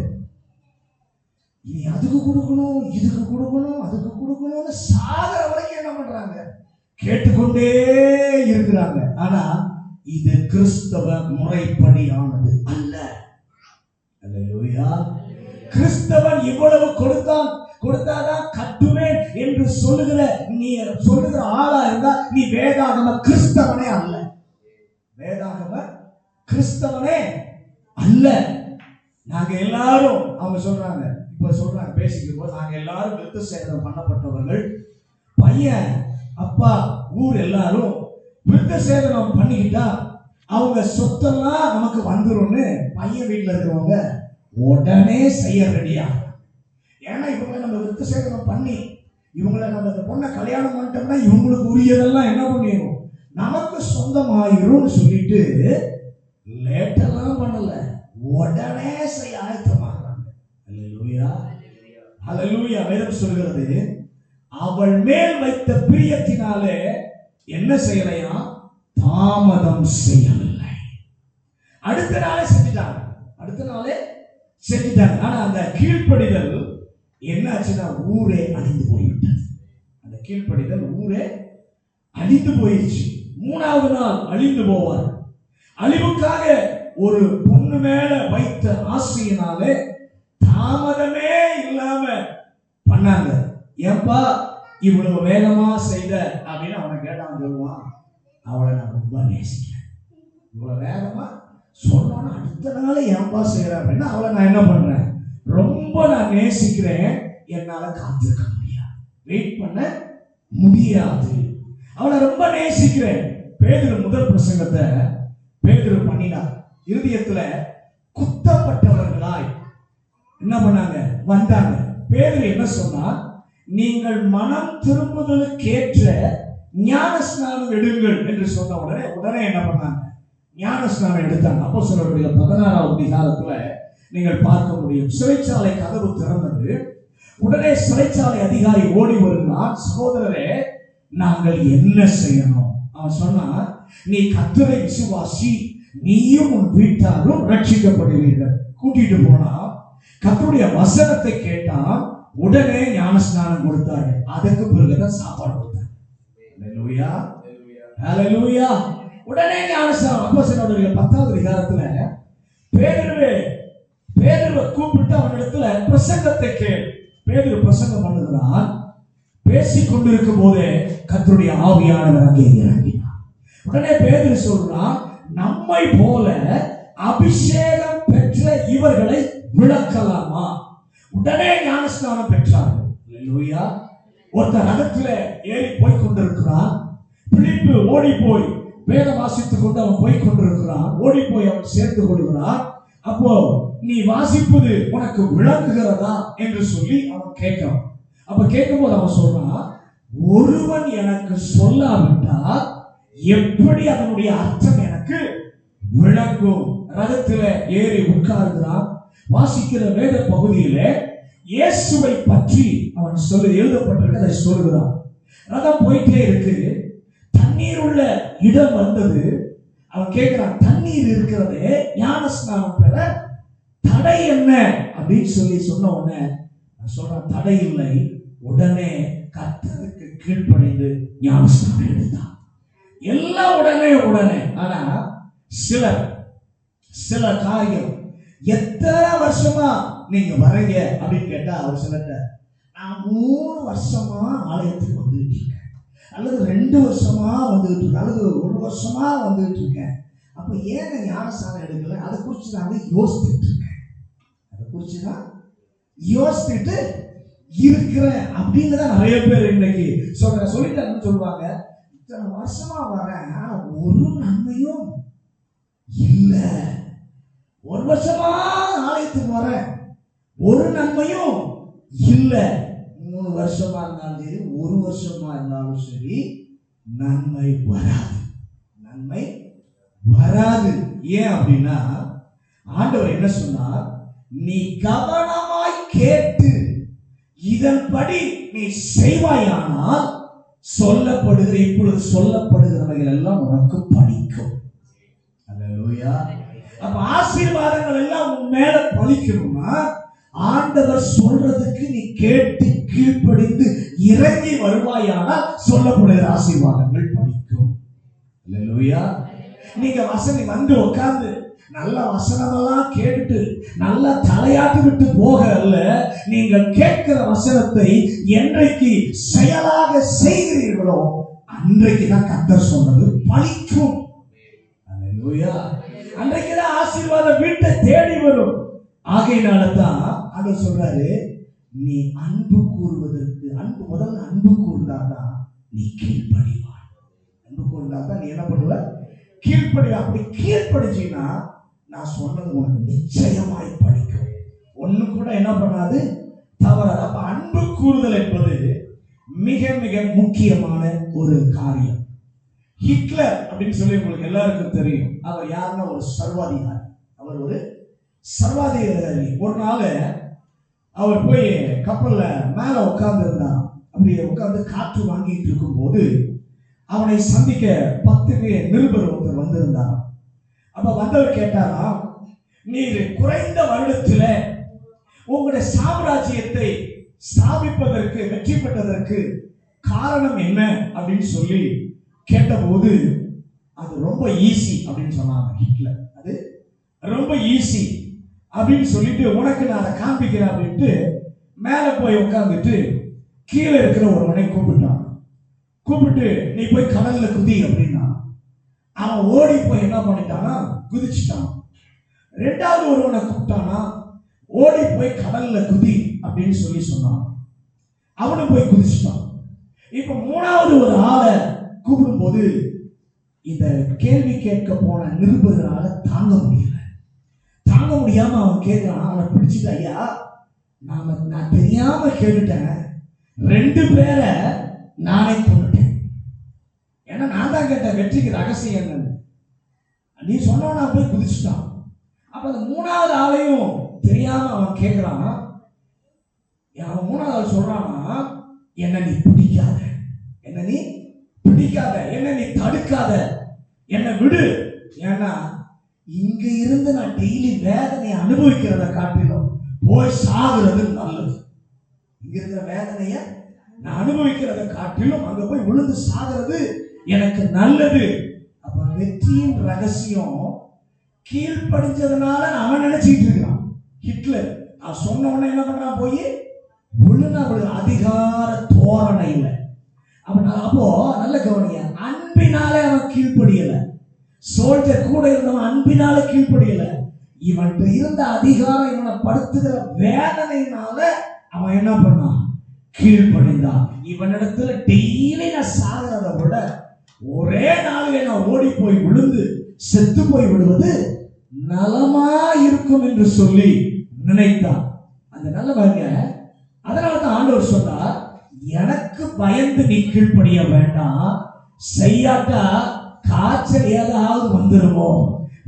Speaker 2: நீ அதுக்கு கொடுக்கணும் இதுக்கு கொடுக்கணும் அதுக்கு கொடுக்கணும்னு சாகிற வரைக்கும் என்ன பண்றாங்க கேட்டுக்கொண்டே இருக்கிறாங்க. ஆனா இது கிறிஸ்தவ முறைப்படியானது அல்ல. அல்லேலூயா. கிறிஸ்தவன் இவ்வளவு கொடுத்தாதான் கட்டுவேன் என்று சொல்லுகிற ஆளா இருந்தா நீ வேதாகம கிறிஸ்தவனே அல்ல. வேதாகம கிறிஸ்தவனே அல்ல. நாங்க எல்லாரும் அவங்க சொல்றாங்க, இப்ப சொல்றாங்க பேசிக்கும் போது, நாங்க எல்லாரும் விருத்த சேதனம் பண்ணப்பட்டவர்கள், பையன் அப்பா ஊர் எல்லாரும் விருத்த சேதனம் பண்ணிக்கிட்டா அவங்க சொத்தெல்லாம் நமக்கு வந்துரும்னு பையன் வீட்டுல இருக்கிறவங்க உடனே செய்ய ரெடியா. ஏன்னா இவங்களை நம்ம விருத்த சேதனம் பண்ணி இவங்களை நம்ம இந்த பொண்ணை கல்யாணம் பண்ணிட்டோம்னா இவங்களுக்கு உரியதெல்லாம் என்ன பண்ணிடும் நமக்கு சொந்தமாயிரும் சொல்லிட்டு லேட்டெல்லாம் பண்ணல, உடனே செய்ய ஆயத்தமாகறாங்க. அல்லேலூயா. அல்லேலூயா. வேதம் சொல்கிறது, அவள் மேல் வைத்த பிரியத்தினாலே என்ன செய்யலையா, தாமதம் செய்யவில்லை. அடுத்த நாளே செஞ்சிட்டாங்க. ஆனா அந்த கீழ்ப்படிதல் என்ன ஆச்சுன்னா ஊரே அழிந்து போய்விட்டது. அந்த கீழ்ப்படிதல் ஊரே அழிந்து போயிடுச்சு. மூணாவது நாள் அழிந்து போவார். அழிவுக்காக ஒரு பொண்ணு மேல வைத்த ஆசையினாலே தாமதமே இல்லாம பண்ணாங்க. ஏன்பா இவ்வளவு வேகமா செய்த அப்படின்னு அவனை கேட்டான். சொல்லுவான், அவளை நான் ரொம்ப நேசிக்கிறேன், இவ்வளவு வேகமா சொன்னோன்னா அடுத்த நாள் ஏன்பா செய்யறேன் அப்படின்னா அவளை நான் என்ன பண்றேன் ரொம்ப நான் நேசிக்கிறேன், என்னால காத்திருக்க முடியாது, வெயிட் பண்ண முடியாது, அவளை ரொம்ப நேசிக்கிறேன். பேதுரு முதல் பிரசங்கத்தை பேதுரு பண்ணினார். இருதயத்துல குத்தப்பட்டவர்களாய் என்ன பண்ணாங்க வந்தாங்க. பேதுரு என்ன சொன்னா, நீங்கள் மனம் திரும்புதலுக்கேற்ற ஞான ஸ்நானம் எடுங்கள் என்று சொன்ன உடனே என்ன பண்ணாங்க, ஞான ஸ்நானம் எடுத்தாங்க. அப்போஸ்தலர்களுடைய 16வது அதிகாரத்துல நீங்கள் பார்க்க முடியும். சிறைச்சாலை கதவு திறந்தது. உடனே சிறைச்சாலை அதிகாரி ஓடி வருகிறான். சகோதரரே, நாங்கள் என்ன செய்யணும்? அவன் சொன்னா, நீ கர்த்தரை விசுவாசி, நீயும் உன் வீட்டாரும் ரட்சிக்கப்படுவீர்கள். கூட்டிட்டு போனா கர்த்தருடைய வசனத்தை கேட்டா உடனே ஞானஸ்நானம் கொடுத்தாரு. அதுக்கு பிறகுதான் சாப்பாடு கொடுத்தாரு. ஹல்லேலூயா, ஹல்லேலூயா. உடனே ஞானஸ்நானம். அப்போஸ்தலர் 10வது அதிகாரத்துல பேதுருவை கூப்பிட்டு அவனிடத்துல பிரசங்கத்தை கேள். பேதுரு பிரசங்கம் பண்ணுகிறான். பேசிக் கொண்டிருக்கும் போதே கர்த்தருடைய ஆவியானவர் அங்கே இறங்கினார். உடனே பேதுரு சொல்றான், நம்மை போல அபிஷேகம் பெற்ற இவர்களை விளக்கலாமா? உடனே ஞானஸ்நானம் பெற்றார்கள். ஹல்லேலூயா. ஒருத்தர் ரதத்துல ஏறி போய் கொண்டிருக்கிறான். பிலிப்பு ஓடி போய் வேதம் வாசித்துக் கொண்டு அவன் போய் கொண்டிருக்கிறான். ஓடி போய் அவன் சேர்ந்து கொள்கிறான். அப்போ நீ வாசிப்பது உனக்கு விளங்குகிறதா என்று சொல்லி அவன் கேட்கிறான். அப்ப கேட்கும்போது அவன் சொல்றான், ஒருவன் எனக்கு சொல்லாவிட்டால் எப்படி அதனுடைய அர்த்தம் எனக்கு விளங்கும்? ரதத்துல ஏறி உட்கார்கிறான். வாசிக்கிற வேத பகுதியில இயேசுவை பற்றி அவன் எழுதப்பட்டிருக்கிறதை சொல்கிறான். ரதம் போயிட்டே இருக்கு. தண்ணீர் உள்ள இடம் வந்தது. அவன் கேட்கிறான், தண்ணீர் இருக்கிறதே, ஞானஸ்நானம் பெற தடை என்ன அப்படின்னு சொல்லி சொன்ன உடனே சொல்றான், தடை இல்லை. உடனே கர்த்தருக்கு கீழ்ப்படிந்து ஞானஸ்நானம் எடுத்தான். எல்லாம் உடனே. ஆனா சில காரியம், எத்தனை வருஷமா நீங்க வரீங்க அப்படின்னு கேட்டா அவர் சிலர்கிட்ட, நான் 3 வருஷமா ஆலயத்துக்கு வந்துட்டு இருக்கேன், அல்லது 2 வருஷமா வந்துட்டு இருக்கேன், அல்லது 1 வருஷமா வந்துட்டு இருக்கேன். அப்ப ஏன் ஞானஸ்நானம் எடுக்கல? அதை குறித்து நான் யோசித்துட்டு இருக்கேன். அதை குறித்து தான் யோசித்துட்டு இருக்கிறேன் அப்படின்னு தான் நிறைய பேர் இன்னைக்கு சொல்லிட்டாங்கன்னு சொல்லுவாங்க. இத்தனை வருஷமா வரேன், ஒரு நன்மையும் இல்ல. 1 வருஷமா ஆலயத்துக்கு வரேன், ஒரு நன்மையும் இல்ல. 3 வருஷமா இருந்தாலும் சரி, 1 வருஷமா இருந்தாலும் சரி, நன்மை வராது. ஏன் அப்படின்னா ஆண்டவர் என்ன சொன்னார்? நீ கவனமாய் கேட்டு இதன்படி நீ செய்வாயானால் இப்பொழுது சொல்லப்படுகிறவைகள் எல்லாம் உனக்கு பலிக்கும். அல்லேலூயா. அப்ப ஆசீர்வாதங்கள் எல்லாம் உன் மேல பலிக்கணும்னா ஆண்டவர் சொல்றதுக்கு நீ கேட்டு கீழ்ப்படிந்து இறங்கி வருவாயானால் சொல்லப்படுகிற ஆசீர்வாதங்கள் பலிக்கும். அல்லேலூயா. நீங்க வந்து உட்கார்ந்து நல்ல வசனமெல்லாம் கேட்டுட்டு நல்லா தலையாட்டி விட்டு போக அல்ல, நீங்கள் கேட்கிற வசனத்தை என்றைக்கு செயலாக செய்கிறீர்களோ அன்றைக்கு தான் கர்த்தர் சொன்னது பலிக்கும். அல்லேலூயா. அன்றைக்குதான் ஆசீர்வாதம் வீட்டை தேடி வரும். ஆகையினால தான் ஆண்டவர் சொல்றாரு, நீ அன்பு முதல்ல அன்பு கூர்ந்தாதான் நீ கீழ்ப்படிவாய். அன்பு கூர்ந்தாதான் நீ என்ன பண்ணுவ? கீழ்ப்படிவா. அப்படி கீழ்ப்படிச்சீன்னா நான் சொன்னது உனக்கு நிச்சயமாய் படிக்கும். ஒண்ணு கூட என்ன பண்ணாது, தவறாது. அப்ப அன்பு கூறுதல் என்பது மிக மிக முக்கியமான ஒரு காரியம். ஹிட்லர் அப்படின்னு சொல்லி உங்களுக்கு எல்லாருக்கும் தெரியும். அவர் யாருன்னா ஒரு சர்வாதிகாரி. அவர் ஒரு சர்வாதிகாரி. ஒரு நாள் அவர் போய் கப்பல்ல மேல உட்கார்ந்து இருந்தார். அப்படி உட்கார்ந்து காற்று வாங்கிட்டு இருக்கும் போது அவனை சந்திக்க 10 நிருபர் ஒருத்தர் வந்திருந்தார். அப்ப வந்தவர் கேட்டாரா, நீர் குறைந்த வருடத்துல உங்களுடைய சாம்ராஜ்யத்தை ஸ்தாபிப்பதற்கு வெற்றி பெற்றதற்கு காரணம் என்ன அப்படின்னு சொல்லி கேட்டபோது, அது ரொம்ப ஈஸி அப்படின்னு சொன்னாங்க ஹிட்லர். அது ரொம்ப ஈஸி அப்படின்னு சொல்லிட்டு, உனக்கு நான் அதை காண்பிக்கிறேன் அப்படின்ட்டு மேல போய் உட்கார்ந்துட்டு கீழே இருக்கிற ஒருவனை கூப்பிட்டு நீ போய் கடல்ல குதி அப்படின்னா அவன் ஓடி போய் என்ன பண்ணிட்டானா, குதிச்சுட்டான். 2வது ஒருவனை கூப்பிட்டானா, ஓடி போய் கடல்ல குதி அப்படின்னு சொல்லி சொன்னான். அவனு போய் குதிச்சுட்டான். இப்ப 3வது ஒரு ஆளை கூப்பிடும் போது இந்த கேள்வி கேட்க போன நிருபர்களால தாங்க முடியாம அவன் கேட்கிறான். அவனை பிடிச்சிட்டு, ஐயா நான் தெரியாம கேட்டுட்டேன், 2 பேரை நானே கொண்டுட்டேன். ஏன்னா நான் தான் கேட்டேன் வெற்றிக்கு ரகசியம் என்னன்னு. நீ சொன்னவனா போய் குதிச்சுட்டான். அப்ப அந்த 3வது ஆளையும் தெரியாம அவன் கேட்கிறான். அவன் 3வது ஆள் சொல்றானா, என்ன நீ பிடிக்காத, என்ன நீ தடுக்காத, என்ன விடு. ஏன்னா இங்க இருந்து நான் டெய்லி வேதனை அனுபவிக்கிறத காட்டிலும் போய் சாகுறது நல்லது. இங்க இருக்கிற வேதனைய நான் அனுபவிக்கிறத காட்டிலும் அங்க போய் விழுந்து சாகிறது எனக்கு நல்லது. அப்ப வெற்றியின் ரகசியம் கீழ்ப்படிஞ்சதுனால அவன் நினைச்சிட்டு இருக்கான். ஹிட்லர் நான் சொன்ன உடனே என்ன பண்றான், போய் விழுந்து அதிகார தோரணை இல்லை. அப்போ நல்ல கவனிய, அன்பினாலே அவன் கீழ்ப்படியல. சோல்ஜர் கூட இருந்தவன் அன்பினால கீழ்ப்படியல. இவன்கிட்ட இருந்த அதிகாரம் இவனை படுத்துகிற வேதனையினால அவன் என்ன பண்ணான், கீழ்ப்படிந்தான். இவனிடத்துல டெய்லி நான் சாகிறத விட ஒரே நாளிலே நான் ஓடி போய் விழுந்து செத்து போய் விடுவது நலமா இருக்கும் என்று சொல்லி நினைத்தான். அந்த நல்லவங்க அதனாலதான் ஆண்டவர் சொன்னார், எனக்கு பயந்து நீ கீழ்ப்படிய வேண்டாம். செய்யாட்டா காய்ச்சல் ஏதாவது வந்துருமோ,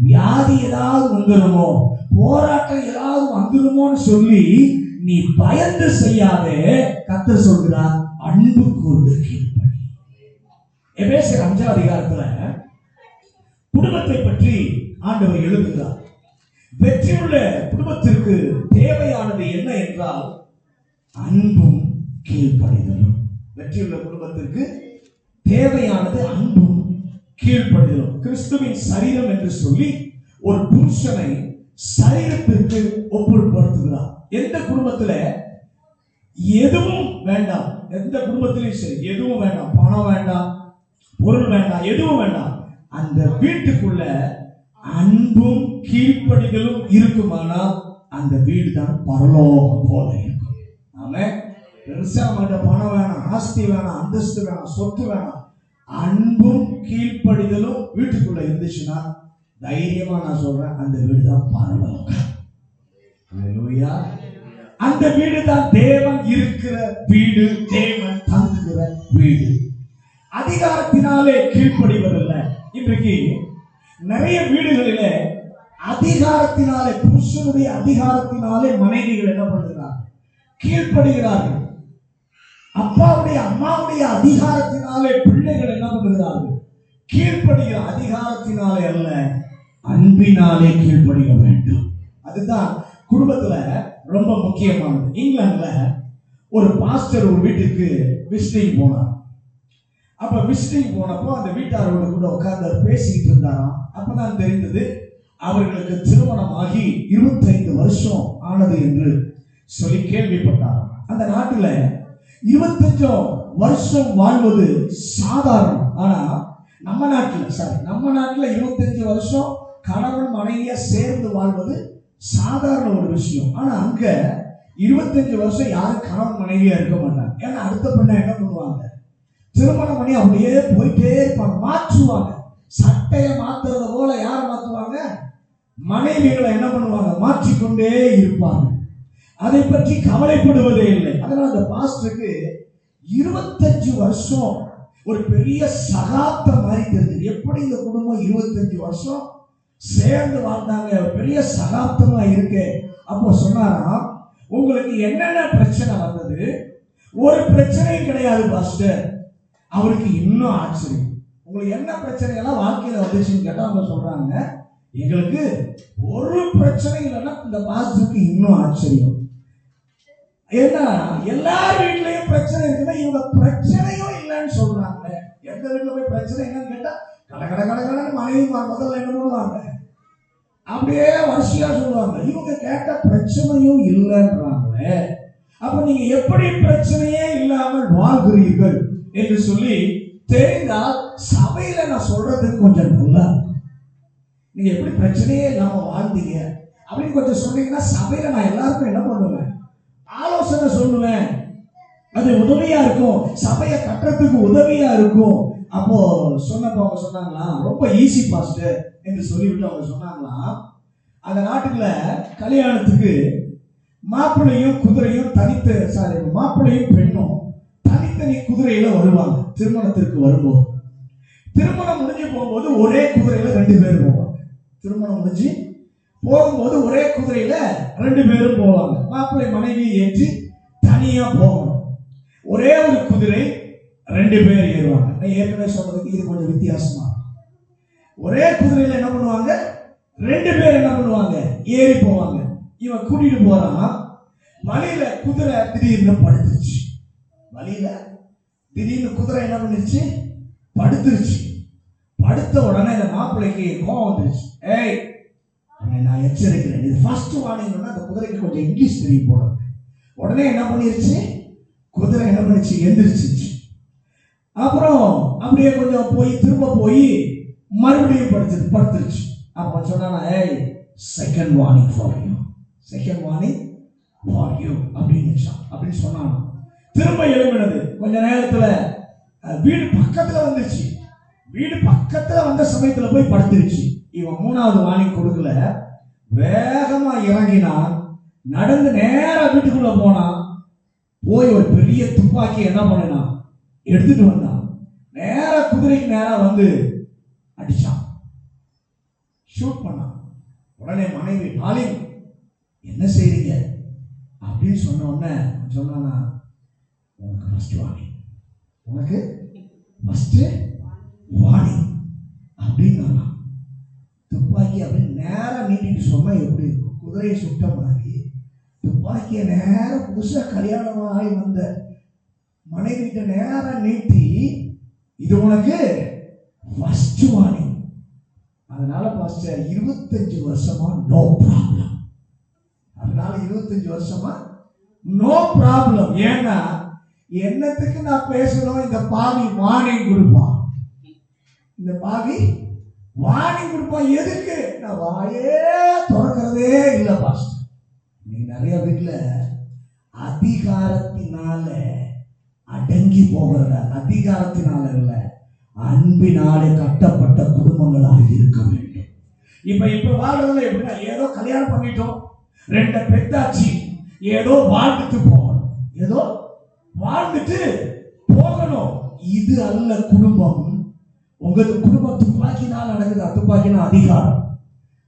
Speaker 2: வியாதி ஏதாவது வந்துருமோ, போராட்டம் ஏதாவது வந்துருமோன்னு சொல்லி நீ பயந்து செய்யாதே. கர்த்தர் சொல்கிறார், அன்பு கூர்ந்து கீழ்ப்படி. எபேசியர் 5ஆம் அதிகாரத்துல குடும்பத்தை பற்றி ஆண்டவர் எழுதுகிறார். வெற்றியுள்ள குடும்பத்திற்கு தேவையானது என்ன என்றால் அன்பும் கீழ்ப்படிதலும். வெற்றியுள்ள குடும்பத்திற்கு தேவையானது அன்பும் கீழ்ப்படிதலும். கிறிஸ்துவின் சரீரம் என்று சொல்லி ஒரு புருஷனை சரீரத்திற்கு ஒப்புப்படுத்துகிறார். எந்த குடும்பத்துல எதுவும் வேண்டாம், எந்த குடும்பத்திலையும் சரி எதுவும் வேண்டாம், பணம் வேண்டாம், பொருள் வேண்டாம், எதுவும் வேண்டாம், அந்த வீட்டுக்குள்ள அன்பும் கீழ்ப்படிதலும் இருக்குமானால் அந்த வீடு தான் பரலோகம் போல இருக்கும். ஆமென். பெருசா மட்டும் பணம் வேணாம், ஆஸ்தி வேணாம், அந்தஸ்து வேணாம், சொத்து வேணாம், அன்பும் கீழ்ப்படிதலும் வீட்டுக்குள்ள இருந்துச்சுன்னா தைரியமா நான் சொல்றேன், அந்த வீடு தான் பரலோகம். அல்லேலூயா. அந்த வீடு தான் தேவன் இருக்கிற வீடு, தேவன் தங்குகிற வீடு. அதிகாரத்தினாலே கீழ்ப்படிவதில்லை. இன்றைக்கு நிறைய வீடுகளிலே அதிகாரத்தினாலே, புருஷனுடைய அதிகாரத்தினாலே மனைவிகள் என்ன பண்ணுகிறார்கள், கீழ்ப்படுகிறார்கள். அப்பாவுடைய அம்மாவுடைய அதிகாரத்தினாலே பிள்ளைகள் என்ன பண்ணுகிறார்கள், கீழ்ப்படுகிற. அதிகாரத்தினாலே அல்ல, அன்பினாலே கீழ்ப்படிய வேண்டும். அதுதான் குடும்பத்துல ரொம்ப முக்கியமானது. இங்கிலாந்துல ஒரு பாஸ்டர் ஒரு வீட்டுக்கு விசிட்டிங் போனார். அப்ப விசிட்டிங் போனப்போ அந்த வீட்டாரோட கூட உட்கார்ந்து பேசிக்கிட்டு இருந்தாராம். அப்பதான் தெரிந்தது அவர்களுக்கு திருமணமாகி 25 வருஷம் ஆனது என்று சொல்லி கேள்விப்பட்டார். அந்த நாட்டுல 25 வருஷம் வாழ்வது சாதாரணம். ஆனா நம்ம நாட்டுல 25 வருஷம் கணவன் மனைவியா சேர்ந்து வாழ்வது சாதாரண ஒரு விஷயம். ஆனா அங்க 25 வருஷம் யாரும் கணவன் மனைவியா இருக்க மாட்டாங்க. ஏன்னா அடுத்த பெண்ணை என்ன பண்ணுவாங்க, திருமணம் பண்ணி அப்படியே போயிட்டே இருப்பாங்க, மாற்றுவாங்க. சட்டையை மாத்துறத போல யாரை மாத்துவாங்க, மனைவிகளை என்ன பண்ணுவாங்க, மாற்றிக்கொண்டே இருப்பாங்க. அதை பற்றி கவலைப்படுவதே இல்லை. அதனால அந்த பாஸ்டருக்கு 25 வருஷம் ஒரு பெரிய சகாப்தம் மாதிரி தெரிஞ்சது. எப்படி இந்த குடும்பம் 25 வருஷம் சேர்ந்து வாழ்ந்தாங்க, பெரிய சகாப்தமா இருக்கு. அப்போ சொன்னாராம், உங்களுக்கு என்னென்ன பிரச்சனை வந்தது? ஒரு பிரச்சனையும் கிடையாது பாஸ்டர். அவருக்கு இன்னும் ஆச்சரியம், உங்களுக்கு என்ன பிரச்சனை எல்லாம் வாழ்க்கையில வந்துச்சுன்னு கேட்டா அவங்க சொல்றாங்க, எங்களுக்கு ஒரு பிரச்சனை இல்லைன்னா இந்த பாஸ்டருக்கு இன்னும் ஆச்சரியம். ஏன்னா எல்லார் வீட்லயும் பிரச்சனை இருக்குன்னா இவங்க பிரச்சனையும் இல்லைன்னு சொல்றாங்க. எந்த வீட்டுல போய் பிரச்சனை என்னன்னு கேட்டா கடை மனைவி முதல்ல என்ன பண்ணுவாங்க, அப்படியே வரிசையா சொல்லுவாங்க. இவங்க கேட்ட பிரச்சனையும் இல்லைன்றாங்களே, அப்ப நீங்க எப்படி பிரச்சனையே இல்லாமல் வாழ்கிறீர்கள் என்று சொல்லி தெரிந்தால் சபையில நான் சொல்றதுக்கு கொஞ்சம் நல்லா, நீங்க எப்படி பிரச்சனையே இல்லாம வாழ்ந்தீங்க அப்படின்னு கொஞ்சம் சொன்னீங்கன்னா சபையில நான் எல்லாருக்கும் என்ன பண்ணுவேன், ஆலோசனை சொல்லுவேன். அது உதவியா இருக்கும், சபையை கட்டுறதுக்கு உதவியா இருக்கும். அப்போ சொன்னப்போ அவங்க சொன்னாங்களா, ரொம்ப ஈஸி பாஸ்டர் என்று சொல்லிவிட்டு அவங்க சொன்னாங்களா, அந்த நாட்டுல கல்யாணத்துக்கு மாப்பிள்ளையும் குதிரையும் மாப்பிள்ளையும் பெண்ணும் தனித்தனி குதிரையில வருவாங்க. திருமணத்திற்கு வரும்போது, திருமணம் முடிஞ்சு போகும்போது ஒரே குதிரையில 2 பேரும் போவாங்க. திருமணம் முடிஞ்சு போகும்போது ஒரே குதிரையில 2 பேரும் போவாங்க. மாப்பிள்ளை மனைவியை ஏற்றி தனியா போகணும். ஒரே ஒரு குதிரை 2 பேர் ஏறுவாங்க. நான் ஏற்கனவே சொன்னதுக்கு இது கொஞ்சம் வித்தியாசமா. ஒரே குதிரையில என்ன பண்ணுவாங்க, 2 பேர் என்ன பண்ணுவாங்க, ஏறி போவாங்க. இவன் கூட்டிட்டு போறான். வழியில குதிரை திடீர்னு படுத்துருச்சு. வழியில திடீர்னு குதிரை என்ன பண்ணிருச்சு, படுத்துருச்சு. படுத்த உடனே இந்த மாப்பிள்ளைக்கு கோவம் வந்துருச்சு. ஏய், நான் எச்சரிக்கிறேன், இது ஃபர்ஸ்ட் வார்னிங்னா அந்த குதிரைக்கு கொஞ்சம் இங்கிலீஷ் தெரியும் போல. உடனே என்ன பண்ணிருச்சு, குதிரை என்ன பண்ணிச்சு, எந்திரிச்சிச்சு. அப்புறம் அப்படியே கொஞ்சம் போய் திரும்ப போய் மறுபடியும் படுத்துருச்சு. அப்ப சொன்னா, ஏய், second warning for you, second warning for you அப்படின்னு சொன்னான். திரும்ப எழுப்பினது. கொஞ்ச நேரத்துல வீடு பக்கத்துல வந்துச்சு. வீடு பக்கத்துல வந்த சமயத்துல போய் படுத்துருச்சு. இவன் 3வது வார்னிங் கொடுக்கல. வேகமா இறங்கினான். நடந்து நேரா வீட்டுக்குள்ள போனான். போய் ஒரு பெரிய துப்பாக்கி என்ன பண்ணினான், எடுத்துட்டு வந்தான். நேரா குதிரைக்கு நேரா வந்து அடிச்சான், ஷூட் பண்ணான். உடனே மனைவி, டாலிங் என்ன செய்றீங்க அப்படின்னு சொன்ன உடனே சொன்னா, உனக்கு ஃபர்ஸ்ட் வார்னிங், உனக்கு ஃபர்ஸ்ட் வார்னிங் அப்படின்னு. துப்பாக்கி அப்படின்னு நேரா நீட்டிட்டு சொன்னா எப்படி இருக்கும், குதிரையை சுட்ட மாதிரி துப்பாக்கிய நேரம் புதுசா கல்யாணமாகி வந்த மனைவிட்ட நேரம் நீட்டி, இது உனக்கு ஃபர்ஸ்ட் வார்னிங். அதனால பாஸ்டர் 25 வருஷமா நோ ப்ராப்ளம். அதனால 25 வருஷமா நோ ப்ராப்ளம். ஏன்னா என்னத்துக்கு நான் பேசணும், இந்த பாவி வார்னிங் கொடுப்பான். இந்த பாவி வார்னிங் கொடுப்பான். எதுக்கு? நான் வாயே திறக்கிறதே இல்லை பாஸ்டர். நீ நிறைய வீட்டுல அதிகாரத்தினால அடங்கி போகிறத, அதிகாரத்தினால இல்ல, அன்பினாலே கட்டப்பட்ட குடும்பங்களாக இருக்க வேண்டும். இப்ப வாழ்றதுல எப்படின்னா, ஏதோ கல்யாணம் பண்ணிட்டோம், 2 பெத்தாச்சு, ஏதோ வாழ்ந்துட்டு போகணும், ஏதோ வாழ்ந்துட்டு போகணும். இது அல்ல குடும்பம். உங்க குடும்பம் துப்பாக்கினால் நடக்குதா? துப்பாக்கினா அதிகாரம்.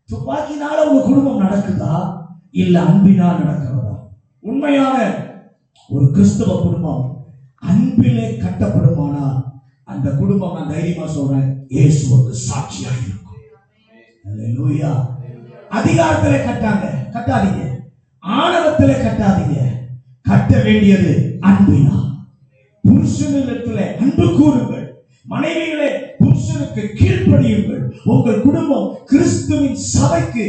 Speaker 2: துப்பாக்கினால உங்க குடும்பம் நடக்குதா, இல்ல அன்பினால் நடக்கிறதா? உண்மையான ஒரு கிறிஸ்தவ குடும்பம் அன்பிலே கட்டப்படுமானால் அந்த குடும்பம், நான் தைரியமா சொல்றேன், இயேசுவுக்கு சாட்சியா இருக்கும். அல்லேலூயா. அதிகாரத்திலே கட்டாதீங்க, ஆணவத்திலே கட்டாதீங்க. கட்ட வேண்டியது அன்பினா. புருஷனிடத்திலே அன்பு கூறுங்கள், மனைவிகளே புருஷனுக்கு கீழ்ப்படியுங்கள். உங்கள் குடும்பம் கிறிஸ்துவின் சபைக்கு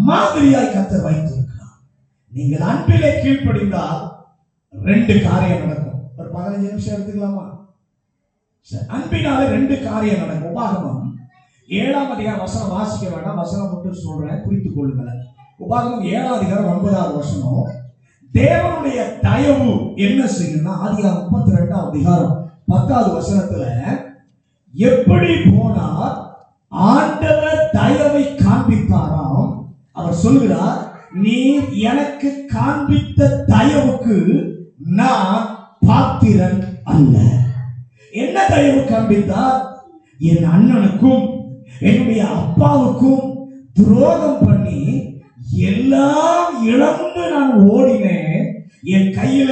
Speaker 2: மாதிரியாய் கர்த்தர் வைத்திருக்கிறார். நீங்கள் அன்பிலே கீழ்ப்படிந்தால் 2 காரியம் நடக்கும். ஒரு 15 நிமிஷம் எடுத்துக்கலாமா? அன்பினால 2 காரியம் நடக்கும். உபாகமம் 7ஆம் அதிகாரம் வசனம் வாசிக்க வேண்டாம், வசனம் மட்டும் சொல்றேன், குறித்துக் கொள்ளுங்கள். உபாகமம் 7ஆம் அதிகாரம் 9வது வசனம். தேவனுடைய தயவு என்ன செய்யும்னா, ஆதியாகமம் 32ஆம் அதிகாரம் 10வது வசனத்துல, எப்படி போனார், ஆண்டவர் தயவை காண்பித்தாராம். அவர் சொல்கிறார், நீர் எனக்கு காண்பித்த தயவுக்கு நான் பாத்திரன் அல்ல. என்ன தயவு காண்பித்தார்? என் அண்ணனுக்கும் என்னுடைய அப்பாவுக்கும் துரோகம் பண்ணி எல்லாம் இழந்து நான் ஓடினேன். என் கையில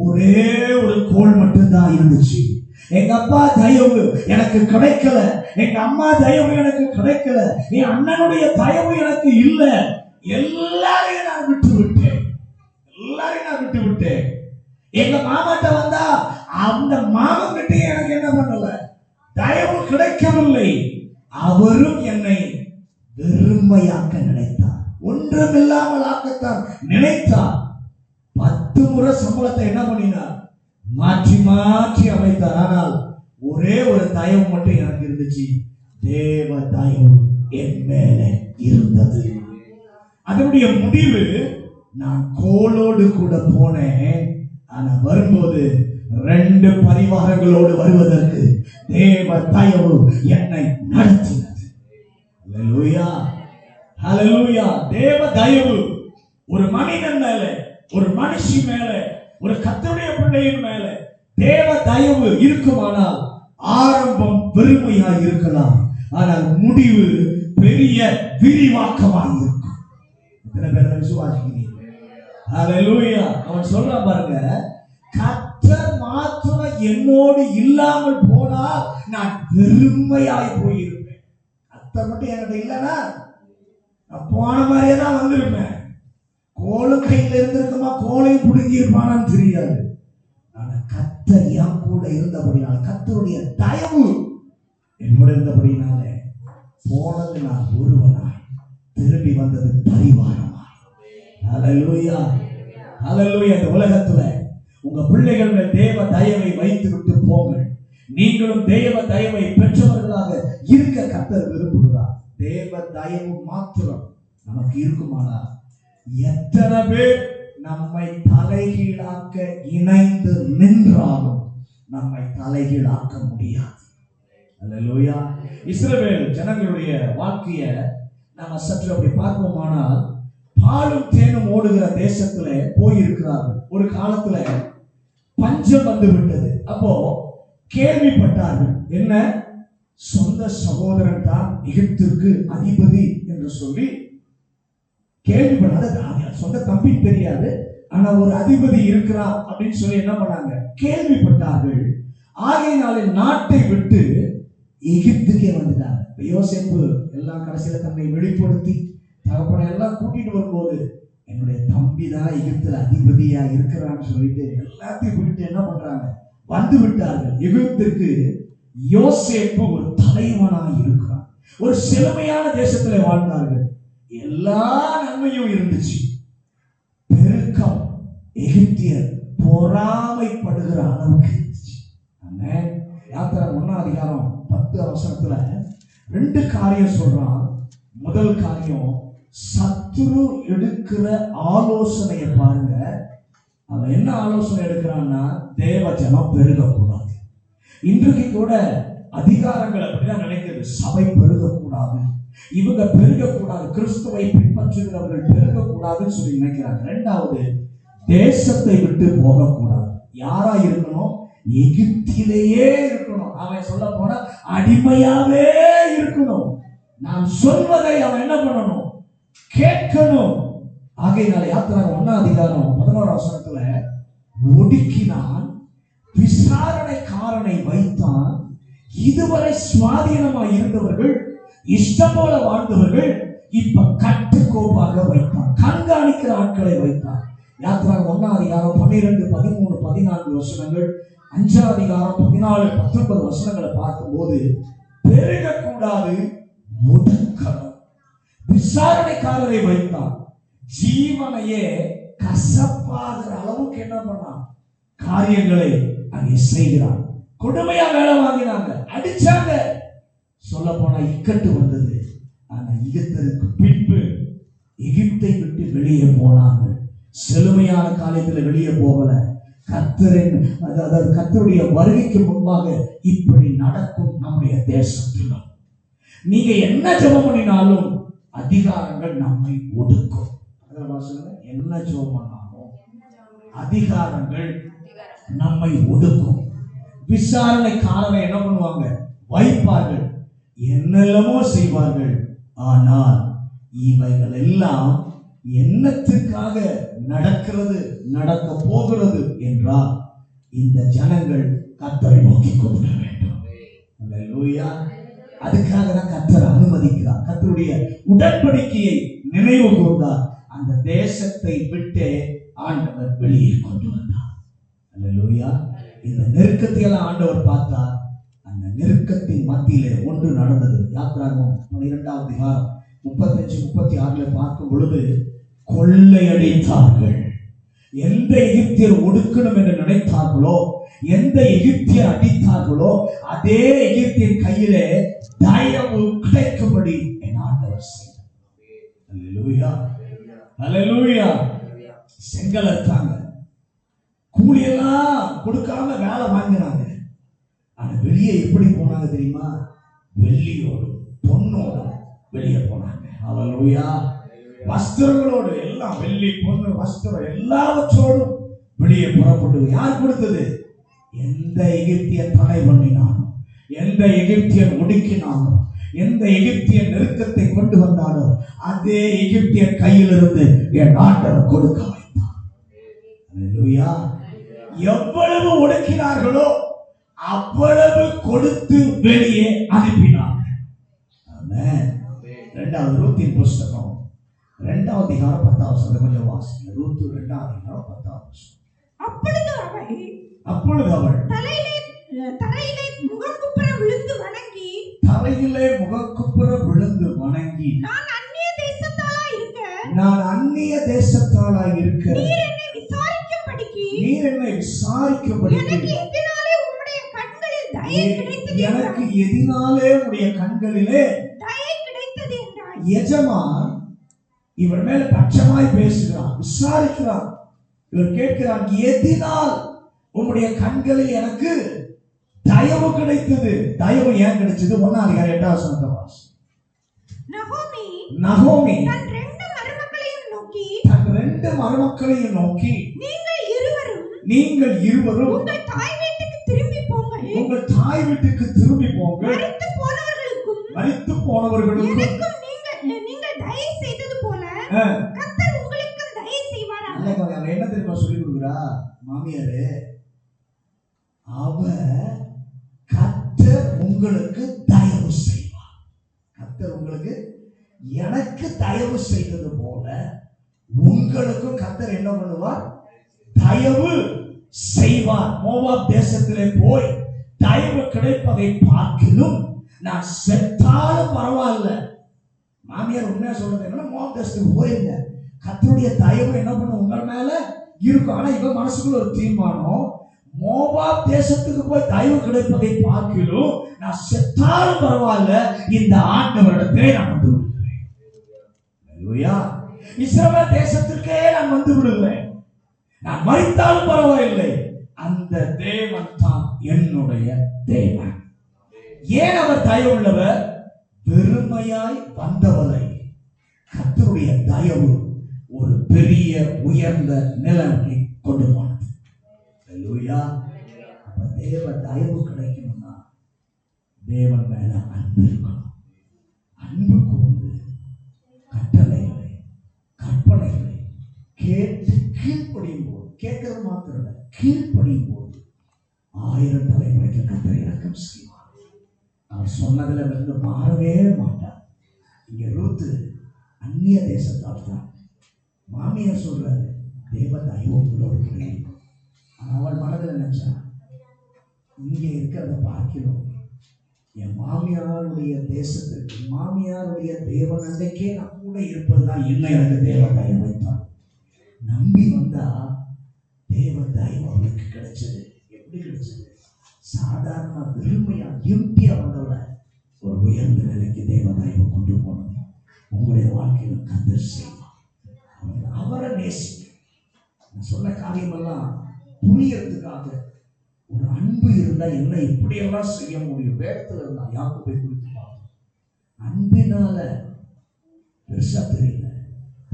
Speaker 2: ஒரே ஒரு கோல் மட்டும்தான் இருந்துச்சு. எங்க அப்பா தயவு எனக்கு கிடைக்கல, எங்க அம்மா தயவு எனக்கு கிடைக்கல, என் அண்ணனுடைய தயவு எனக்கு இல்ல. எல்லாரையும் நான் விட்டு விட்டேன். எங்க மாமாட்ட வந்தா அந்த மாமன் கிட்ட எனக்கு என்ன பண்ணல, தயவு கிடைக்கவில்லை. அவரும் என்னை வெறுமையாக்க நினைத்தார், ஒன்றுமில்லாமல் ஆக்கத்தான் நினைத்தார். 10 முறை சம்பளத்தை என்ன பண்ணினார், மாற்றி மாற்றி அமைத்தார். ஆனால் ஒரே ஒரு தயவு மட்டும் எனக்கு இருந்துச்சு, தேவ தயவு என் மேல இருந்தது. அதனுடைய முடிவு, நான் கோலோடு கூட போனேன், ஆனா வரும்போது 2 பரிவாரங்களோடு வருவதற்கு தேவ தயவு என்னை நடத்தினது. ஹல்லேலூயா, ஹல்லேலூயா. தேவ தயவு ஒரு மனிதன் மேல, ஒரு மனுஷி மேல, ஒரு கர்த்தருடைய பிள்ளையின் மேல தேவ தயவு இருக்குமானால் ஆரம்பம் பெருமையாய் இருக்கலாம், ஆனால் முடிவு பெரிய விரிவாக்கமாக இருக்கும். எத்தனை பேர் விசுவாசிக்கிறீங்க? ஹல்லேலூயா. அவன் சொல்றான் பாருங்க, கர்த்தர் மாத்திரம் என்னோடு இல்லாமல் போனால் நான் வெறுமையாய் போயிருப்பேன். கர்த்தர் மட்டும் என்கிட்ட இல்லைன்னா நான் போன மாதிரியே தான் வந்திருப்பேன். கோலு கையில் இருந்திருக்குமா, கோலையும் பிடுங்கி இருப்பானான்னு தெரியாது. ஆனா கர்த்தர் என் கூட இருந்தபடினால, கர்த்தருடைய தயவு என்னோட இருந்தபடினாலே போனது நான் ஒருவனாய், திரும்பி வந்தது பரிவாரமாய். ஹல்லேலூயா, ஹல்லேலூயா. இந்த உலகத்துல உங்க பிள்ளைகளுடைய தேவ தயவை வைத்து விட்டு போங்கள். நீங்களும் தேவ தயவை பெற்றவர்களாக இருக்க கர்த்தர் விரும்புகிறார். தேவ தயவு மாத்திரம் நமக்கு இருக்குமானா எத்தனை பேர் நம்மை தலைகீழாக்க இணைந்து நின்றாலும் நம்மை தலைகீழாக்க முடியாது. அல்லேலூயா. இஸ்ரவேல் ஜனங்களுடைய வாழ்க்கைய நம்ம சற்று அப்படி பார்ப்போமானால், பாலும் தேனும் ஓடுகிற தேசத்துல போயிருக்கிறார்கள். ஒரு காலத்துல பஞ்சம் வந்து விட்டது. அப்போ கேள்விப்பட்டார்கள், என்ன சொந்த சகோதரன் தான் எகிப்திற்கு அதிபதி என்று சொல்லி கேள்விப்பட்டாங்க. சொந்த தம்பி தெரியாது, ஆனா ஒரு அதிபதி இருக்கிறார் அப்படின்னு சொல்லி என்ன பண்ணாங்க, கேள்விப்பட்டார்கள். ஆகையினாலே நாட்டை விட்டு எகிப்துக்கே வந்துட்டாங்க. யோசேப்பு எல்லாம் கடைசியில தன்னை வெளிப்படுத்தி தகப்பனை எல்லாம் கூட்டிட்டு வரும்போது, என்னுடைய தம்பி தான் எகிப்துல அதிபதியா இருக்கிறான்னு சொல்லிட்டு எல்லாத்தையும் விட்டு என்ன பண்றாங்க, வந்து விட்டார்கள் எகிப்திற்கு. யோசேப்பு ஒரு தலைவனாய் இருக்கிறார். ஒரு செழுமையான தேசத்துல வாழ்ந்தார்கள். எல்லா நன்மையும் இருந்துச்சு. பெருக்கம் எகிப்தியர் பொறாமைப்படுகிற அளவுக்கு இருந்துச்சு. யாத்திரை 1:10 2 காரியம் சொல்றான். முதல் காரியம், சத்துரு எடுக்கிற ஆலோசனையை பாருங்க. அவன் என்ன ஆலோசனை எடுக்கிறான்னா, தேவ ஜனம் பெருகக்கூடாது. இன்றைக்கு கூட அதிகாரங்கள் அப்படிதான் நினைக்கிறது, சபை பெருகக்கூடாது, இவங்க பெருகக்கூடாது, கிறிஸ்துவை பின்பற்றுகிறவர்கள் பெருகக்கூடாதுன்னு சொல்லி நினைக்கிறாங்க. இரண்டாவது, தேசத்தை விட்டு போகக்கூடாது. யாரா இருக்கணும், எகிப்திலேயே இருக்கணும். அவன் சொல்ல போனா அடிமையாவே இருக்கணும். நான் சொல்வதை அவன் என்ன பண்ணணும், கேட்கணும். ஆகையினால யாத்திரை 1:11 ஒடுக்கினான், விசாரணைக்காரனை வைத்தான். இதுவரை சுவாதீனமாய் இருந்தவர்கள், இஷ்டம் போல வாழ்ந்தவர்கள், இப்ப கட்டுக்கோப்பாக வைத்தான். கண்காணிக்கிற ஆட்களை வைத்தான். யாத்திரை 1:12, 13, 14 வசனங்கள், 5:14, 19 பார்க்கும்போது பெருகக்கூடாது, ஒடுக்கணும். விசாரணைக்காரரை வைத்தான். ஜீவனையே கசப்பாகிற அளவுக்கு என்ன பண்ணான், காரியங்களை அங்கே செய்கிறான். கொடுமையா வேலை வாங்கினாங்க, அடிச்சாங்க. சொல்ல போனா இக்கட்டு வந்தது. ஆனா எகிப்தருக்கு பின்பு எகிப்தை விட்டு வெளியே போனார்கள். செழுமையான காலத்தில் வெளியே போகல. கர்த்தரின் அதாவது கர்த்தருடைய வருகைக்கு முன்பாக இப்படி நடக்கும் நம்முடைய தேசத்தில். நீங்க என்ன ஜெபம் பண்ணினாலும் அதிகாரங்கள் நம்மை ஒடுக்கும். என்ன ஜெபம் பண்ணாலும் அதிகாரங்கள் நம்மை ஒடுக்கும். விசாரணைக்காரனை என்ன பண்ணுவாங்க, வைப்பார்கள், என்னெல்லாமோ செய்வார்கள். ஆனால் இவைகள் எல்லாம் என்னத்திற்காக நடக்கிறது, நடக்க போகிறது என்றால் இந்த ஜனங்கள் கர்த்தரை நோக்கி கொள்ள வேண்டும். அல்லேலூயா. அதுக்காக தான் கர்த்தர் அனுமதிக்கிறார். கர்த்தருடைய உடன்படிக்கையை நினைவு கூர்ந்தார். அந்த தேசத்தை விட்டு ஆண்டவர் வெளியே கொண்டு வந்தார். அல்லேலூயா. இந்த நெருக்கத்தை எல்லாம் ஆண்டவர் பார்த்தார். அந்த நெருக்கத்தின் மத்தியிலே ஒன்று நடந்தது. யாத்திராகமம் 12 35-36 பார்க்கும் பொழுது, கொள்ளையடித்தார்கள். எந்த எகிப்தியர் ஒடுக்கணும் என்று நினைத்தார்களோ, எந்த எகிப்தியர் அடித்தார்களோ, அதே எகிப்தியர் கையிலே தயவு கிடைக்கும்படி என் ஆண்டவர் செய்தார். அல்லேலூயா, அல்லேலூயா. செங்கல் அறுத்தாங்க, கூலியெல்லாம் கொடுக்காம வேலை வாங்கினாங்க. ஆனா வெளியே எப்படி போனாங்க தெரியுமா, வெள்ளியோடும் பொன்னோடும் வெளியே போனாங்க. அல்லேலூயா. வஸ்திரங்களோடு, எல்லாம் வெள்ளி பொண்ணு வஸ்திரம் எல்லாவற்றோடும் வெளியே புறப்பட்டு. யார் கொடுத்தது? எந்த எகிப்தியன் தடை பண்ணினானோ, எந்த எகிப்தியன் ஒடுக்கினானோ, எந்த எகிப்தியன் நெருக்கத்தை கொண்டு வந்தானோ, அதே எகிப்தியன் கையிலிருந்து என் ஆண்டவர் கொடுக்க வைத்தார். அல்லேலூயா. எவ்வளவு ஒடுக்கினார்களோ அவ்வளவு கொடுத்து வெளியே அனுப்பினார்கள். ஆமென். 2 ரூத்தின் புஸ்தகம் 2ஆம் அதிகாரம் 10ஆம் வசனம் கொஞ்சம் வாசிங்க. ரூத் 2ஆம் அதிகாரம் 10ஆம் வசனம்.
Speaker 3: அப்பொழுது அவள் தரையிலே முகங்குப்புற விழுந்து வணங்கி நான் அந்நிய தேசத்தாளாய் இருக்க நீர் என்னை விசாரிக்கும்படிக்கு எனக்கு எதினாலே உம்முடைய கண்களிலே தயை கிடைத்தது என்றாள்.
Speaker 2: எஜமான் இவர் மேல பட்சமாய் பேசுகிறான், விசாரிக்கிறான். இவர் கேட்கிறான், எதினால் உம்முடைய கண்களில் எனக்கு தயவு கிடைத்தது. தயவு ஏன் கிடைச்சது? 1ஆம் அதிகாரம் 8ஆம் வசனத்தை வாசி. நகோமி தன் 2 மருமக்களையும் நோக்கி நீங்கள் இருவரும் உங்கள் தாய் வீட்டுக்கு திரும்பி போங்கள். மரித்து போனவர்களுக்கும் நீங்கள் தயை செய்தது போல கர்த்தர் உங்களுக்கு தயை செய்வாராக. அவ என்ன தெரியுமா சொல்லி கொடுக்குறா மாமியாரு? கர்த்தர் உங்களுக்கு தயவு செய்வார். கர்த்தர் உங்களுக்கு எனக்கு தயவு செய்தது போல உங்களுக்கும் கர்த்தர் என்ன பண்ணுவார்? தயவு செய்வார். மோவாப் தேசத்திலே போய் தயவு கிடைப்பதை பார்க்கிலும் நான் செத்தாலும் பரவாயில்ல. மாமியார் உண்மையா சொல்றது என்னன்னா, மோவாப் தேசத்துக்கு போயிருங்க, கர்த்தருடைய தயவு என்ன பண்ண உங்கள் மேல இருக்கும். ஆனா இவன் மனசுக்குள்ள ஒரு தீர்மானம், மோவாப் தேசத்துக்கு போய் தயவு கிடைப்பதை பார்க்கிலும் நான் செத்தாலும் பரவாயில்ல, இந்த ஆண்டவரிடத்திலே நான் வந்து விடுகிறேன். இஸ்ரவேல் தேசத்திற்கே நான் வந்து விடுகிறேன். நான் மரித்தாலும் பரவாயில்லை, அந்த தேவன் தான் என்னுடைய தேவன். ஏன் அவர் தயவுள்ளவர்? வெறுமையாய் வந்தவரை கர்த்தருடைய தயவு ஒரு பெரிய உயர்ந்த நிலைமைக்கு கொண்டு போனது. அல்லேலூயா. அப்ப தேவ தயவு கிடைக்கணும்னா தேவன் மேல அன்பு இருக்கணும். அன்பு கூர்ந்து கட்டளைகளை கற்பனைகளை கேட்டு கீழ்ப்படியும் போது, கேட்கறது மாத்திரம் இல்லை, கீழ்ப்படியும் போது 1000 தலைமுறைக்கு கர்த்தர் இரக்கம் செய்வார். அவர் சொன்னதுல இருந்து மாறவே மாட்டார். இங்க ரூத் அந்நிய தேசத்தால் தான். மாமியார் சொல்றாரு, தேவ தயவு உங்களோடு கிடைக்கும். அவள் மனதில் நினைச்சா, இங்கே இருக்கிறத பார்க்கிறோம், என் மாமியாருடைய தேசத்திற்கு மாமியாருடைய தேவன் அன்றைக்கே நான் கூட இருப்பதுதான் இன்னும் எனக்கு தேவ தயவு வைத்தார். நம்பி வந்தா தேவ தயவு அவளுக்கு கிடைச்சது. எப்படி கிடைச்சது? சாதாரண வெறுமையா எம்டியா வந்தவள ஒரு உயர்ந்த நிலைக்கு தேவ தயவு கொண்டு போனது. உங்களுடைய வாழ்க்கையில கர்த்தர் செய்வார். அவரை நேசிங்க. நான் சொன்ன காரியமெல்லாம் புரியறதுக்காக ஒரு அன்பு இருந்தா என்ன இப்படியெல்லாம் செய்ய முடியும். வேகத்துல இருந்தா யாக்கோபை குறித்து பார்ப்போம். அன்பினால பெருசா தெரியல,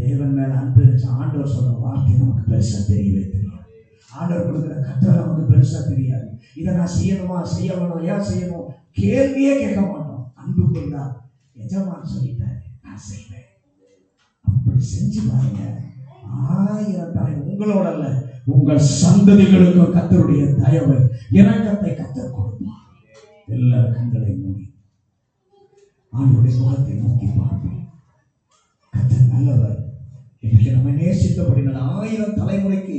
Speaker 2: தேவன் மேல அன்பு இருந்துச்சு. ஆண்டவர் சொல்ற வார்த்தை நமக்கு பெருசா தெரியவே தெரியாது. ஆண்டவர் கொடுக்குற கட்டளை நமக்கு பெருசா தெரியாது. இதை நான் செய்யணுமா, செய்ய வேணும், ஏன் செய்யணும், கேள்வியே கேட்க மாட்டோம். அன்பு கொண்டா எஜமான் சொல்லிட்டாரு, நான் செய்வேன். அப்படி செஞ்சு பாருங்க, 1000 தலைவர் உங்களோட அல்ல, உங்கள் சந்ததிகளுக்கும் கர்த்தருடைய தயவை இரக்கத்தை கர்த்தர் கொடுப்பார். எல்லா கண்களை மூடி ஆண்டவருடைய முகத்தை நோக்கி பார்ப்போம். கர்த்தர் நல்லவர். இன்னைக்கு நம்ம நேசித்தபடினால் 1000 தலைமுறைக்கு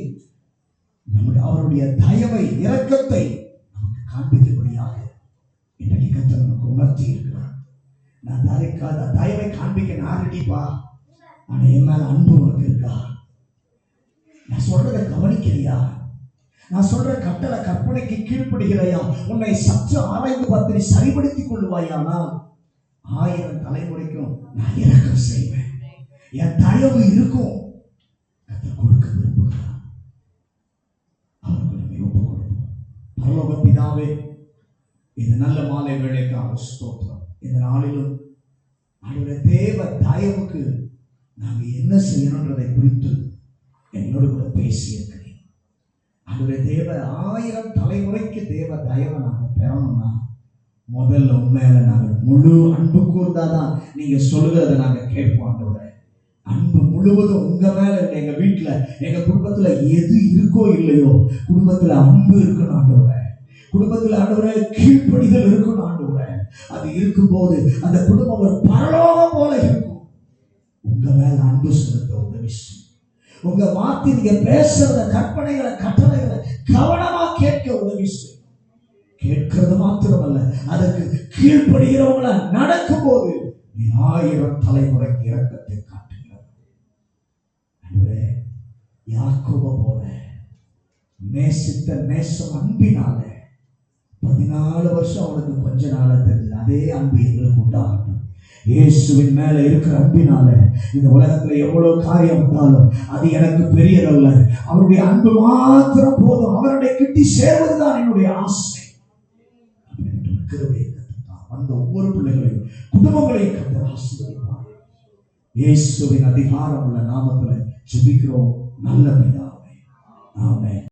Speaker 2: நம்முடைய அவருடைய தயவை இரக்கத்தை நமக்கு காண்பித்தபடியாக இன்றைக்கு கர்த்தர் நமக்கு உணர்த்தி இருக்கிறார். நான் தயவை காண்பிக்க நான் ரெடிப்பா, ஆனா என் மேல அன்பு உனக்கு இருக்கா? நான் சொல்றதை கவனிக்கிறியா? நான் சொல்ற கட்டளை கற்பனைக்கு கீழ்ப்படுகிறையா? உன்னை சற்று ஆராய்ந்து பார்த்து நீ சரிபடுத்திக் கொள்ளுவாயானால் 1000 தலைமுறைக்கும் நான் இரக்கம் செய்வேன். என் தயவு இருக்கும். கர்த்தர் கொடுக்க விரும்புகிறார். அவருக்கு நம்ம ஒப்பு கொடுப்போம். பரலோக பிதாவே, இந்த நல்ல மாலை வேளைக்காக ஸ்தோத்திரம். இந்த நாளிலும் அவருடைய தேவ தயவுக்கு நாங்க என்ன செய்யணுன்றதை குறித்து என்னோடு கூட பேசியிருக்கிறேன். அவருடைய தேவ 1000 தலைமுறைக்கு தேவ தயவை நாங்கள் பெறணும்னா முதல்ல உண்மையில நாங்கள் முழு அன்பு கூர்ந்தாதான் நீங்க சொல்லுகிறத நாங்க கேட்போம். ஆண்டவரே, அன்பு முழுவதும் உங்க மேல இருக்கு. எங்க வீட்டுல எங்க குடும்பத்துல எது இருக்கோ இல்லையோ, குடும்பத்துல அன்பு இருக்கணும் ஆண்டவரே. குடும்பத்துல ஆண்டவரே கீழ்ப்படிதல் இருக்கணும் ஆண்டவரே. அது இருக்கும்போது அந்த குடும்பம் ஒரு பரலோகம் போல இருக்கும். உங்க மேல அன்பு செலுத்த உதவி செய்யும். உங்க வார்த்தை நீங்க பேசுறத, கற்பனைகளை, கட்டளைகளை கவனமா கேட்க உதவி செய்யும். கேட்கிறது மாத்திரமல்ல, அதற்கு கீழ்ப்படுகிறவங்கள நடக்கும் போது 1000 தலைமுறைக்கு இரக்கத்தை காட்டுகிறார். யாக்கோபை போல நேசித்த நேசம் அன்பினால 14 வருஷம் அவனுக்கு கொஞ்ச நாள தெரிஞ்சது. அதே அன்பு எங்களுக்கு உண்டாகட்டும். இயேசுவின் மேல இருக்கிற அன்பினால இந்த உலகத்துல எவ்வளவு காரியம் வந்தாலும் அது எனக்கு பெரியதல்ல. அவருடைய அன்பு மாத்திரம் போதும். அவருடைய கிட்டி சேர்வதுதான் என்னுடைய ஆசை. கிருபையை கற்றுத்தான். வந்த ஒவ்வொரு பிள்ளைகளையும், குடும்பங்களையும் கர்த்தர் ஆசீர்வதிப்பார். இயேசுவின் அதிகாரம் உள்ள நாமத்துல ஜெபிக்கிறோம் நல்ல பிதாவே. ஆமென்.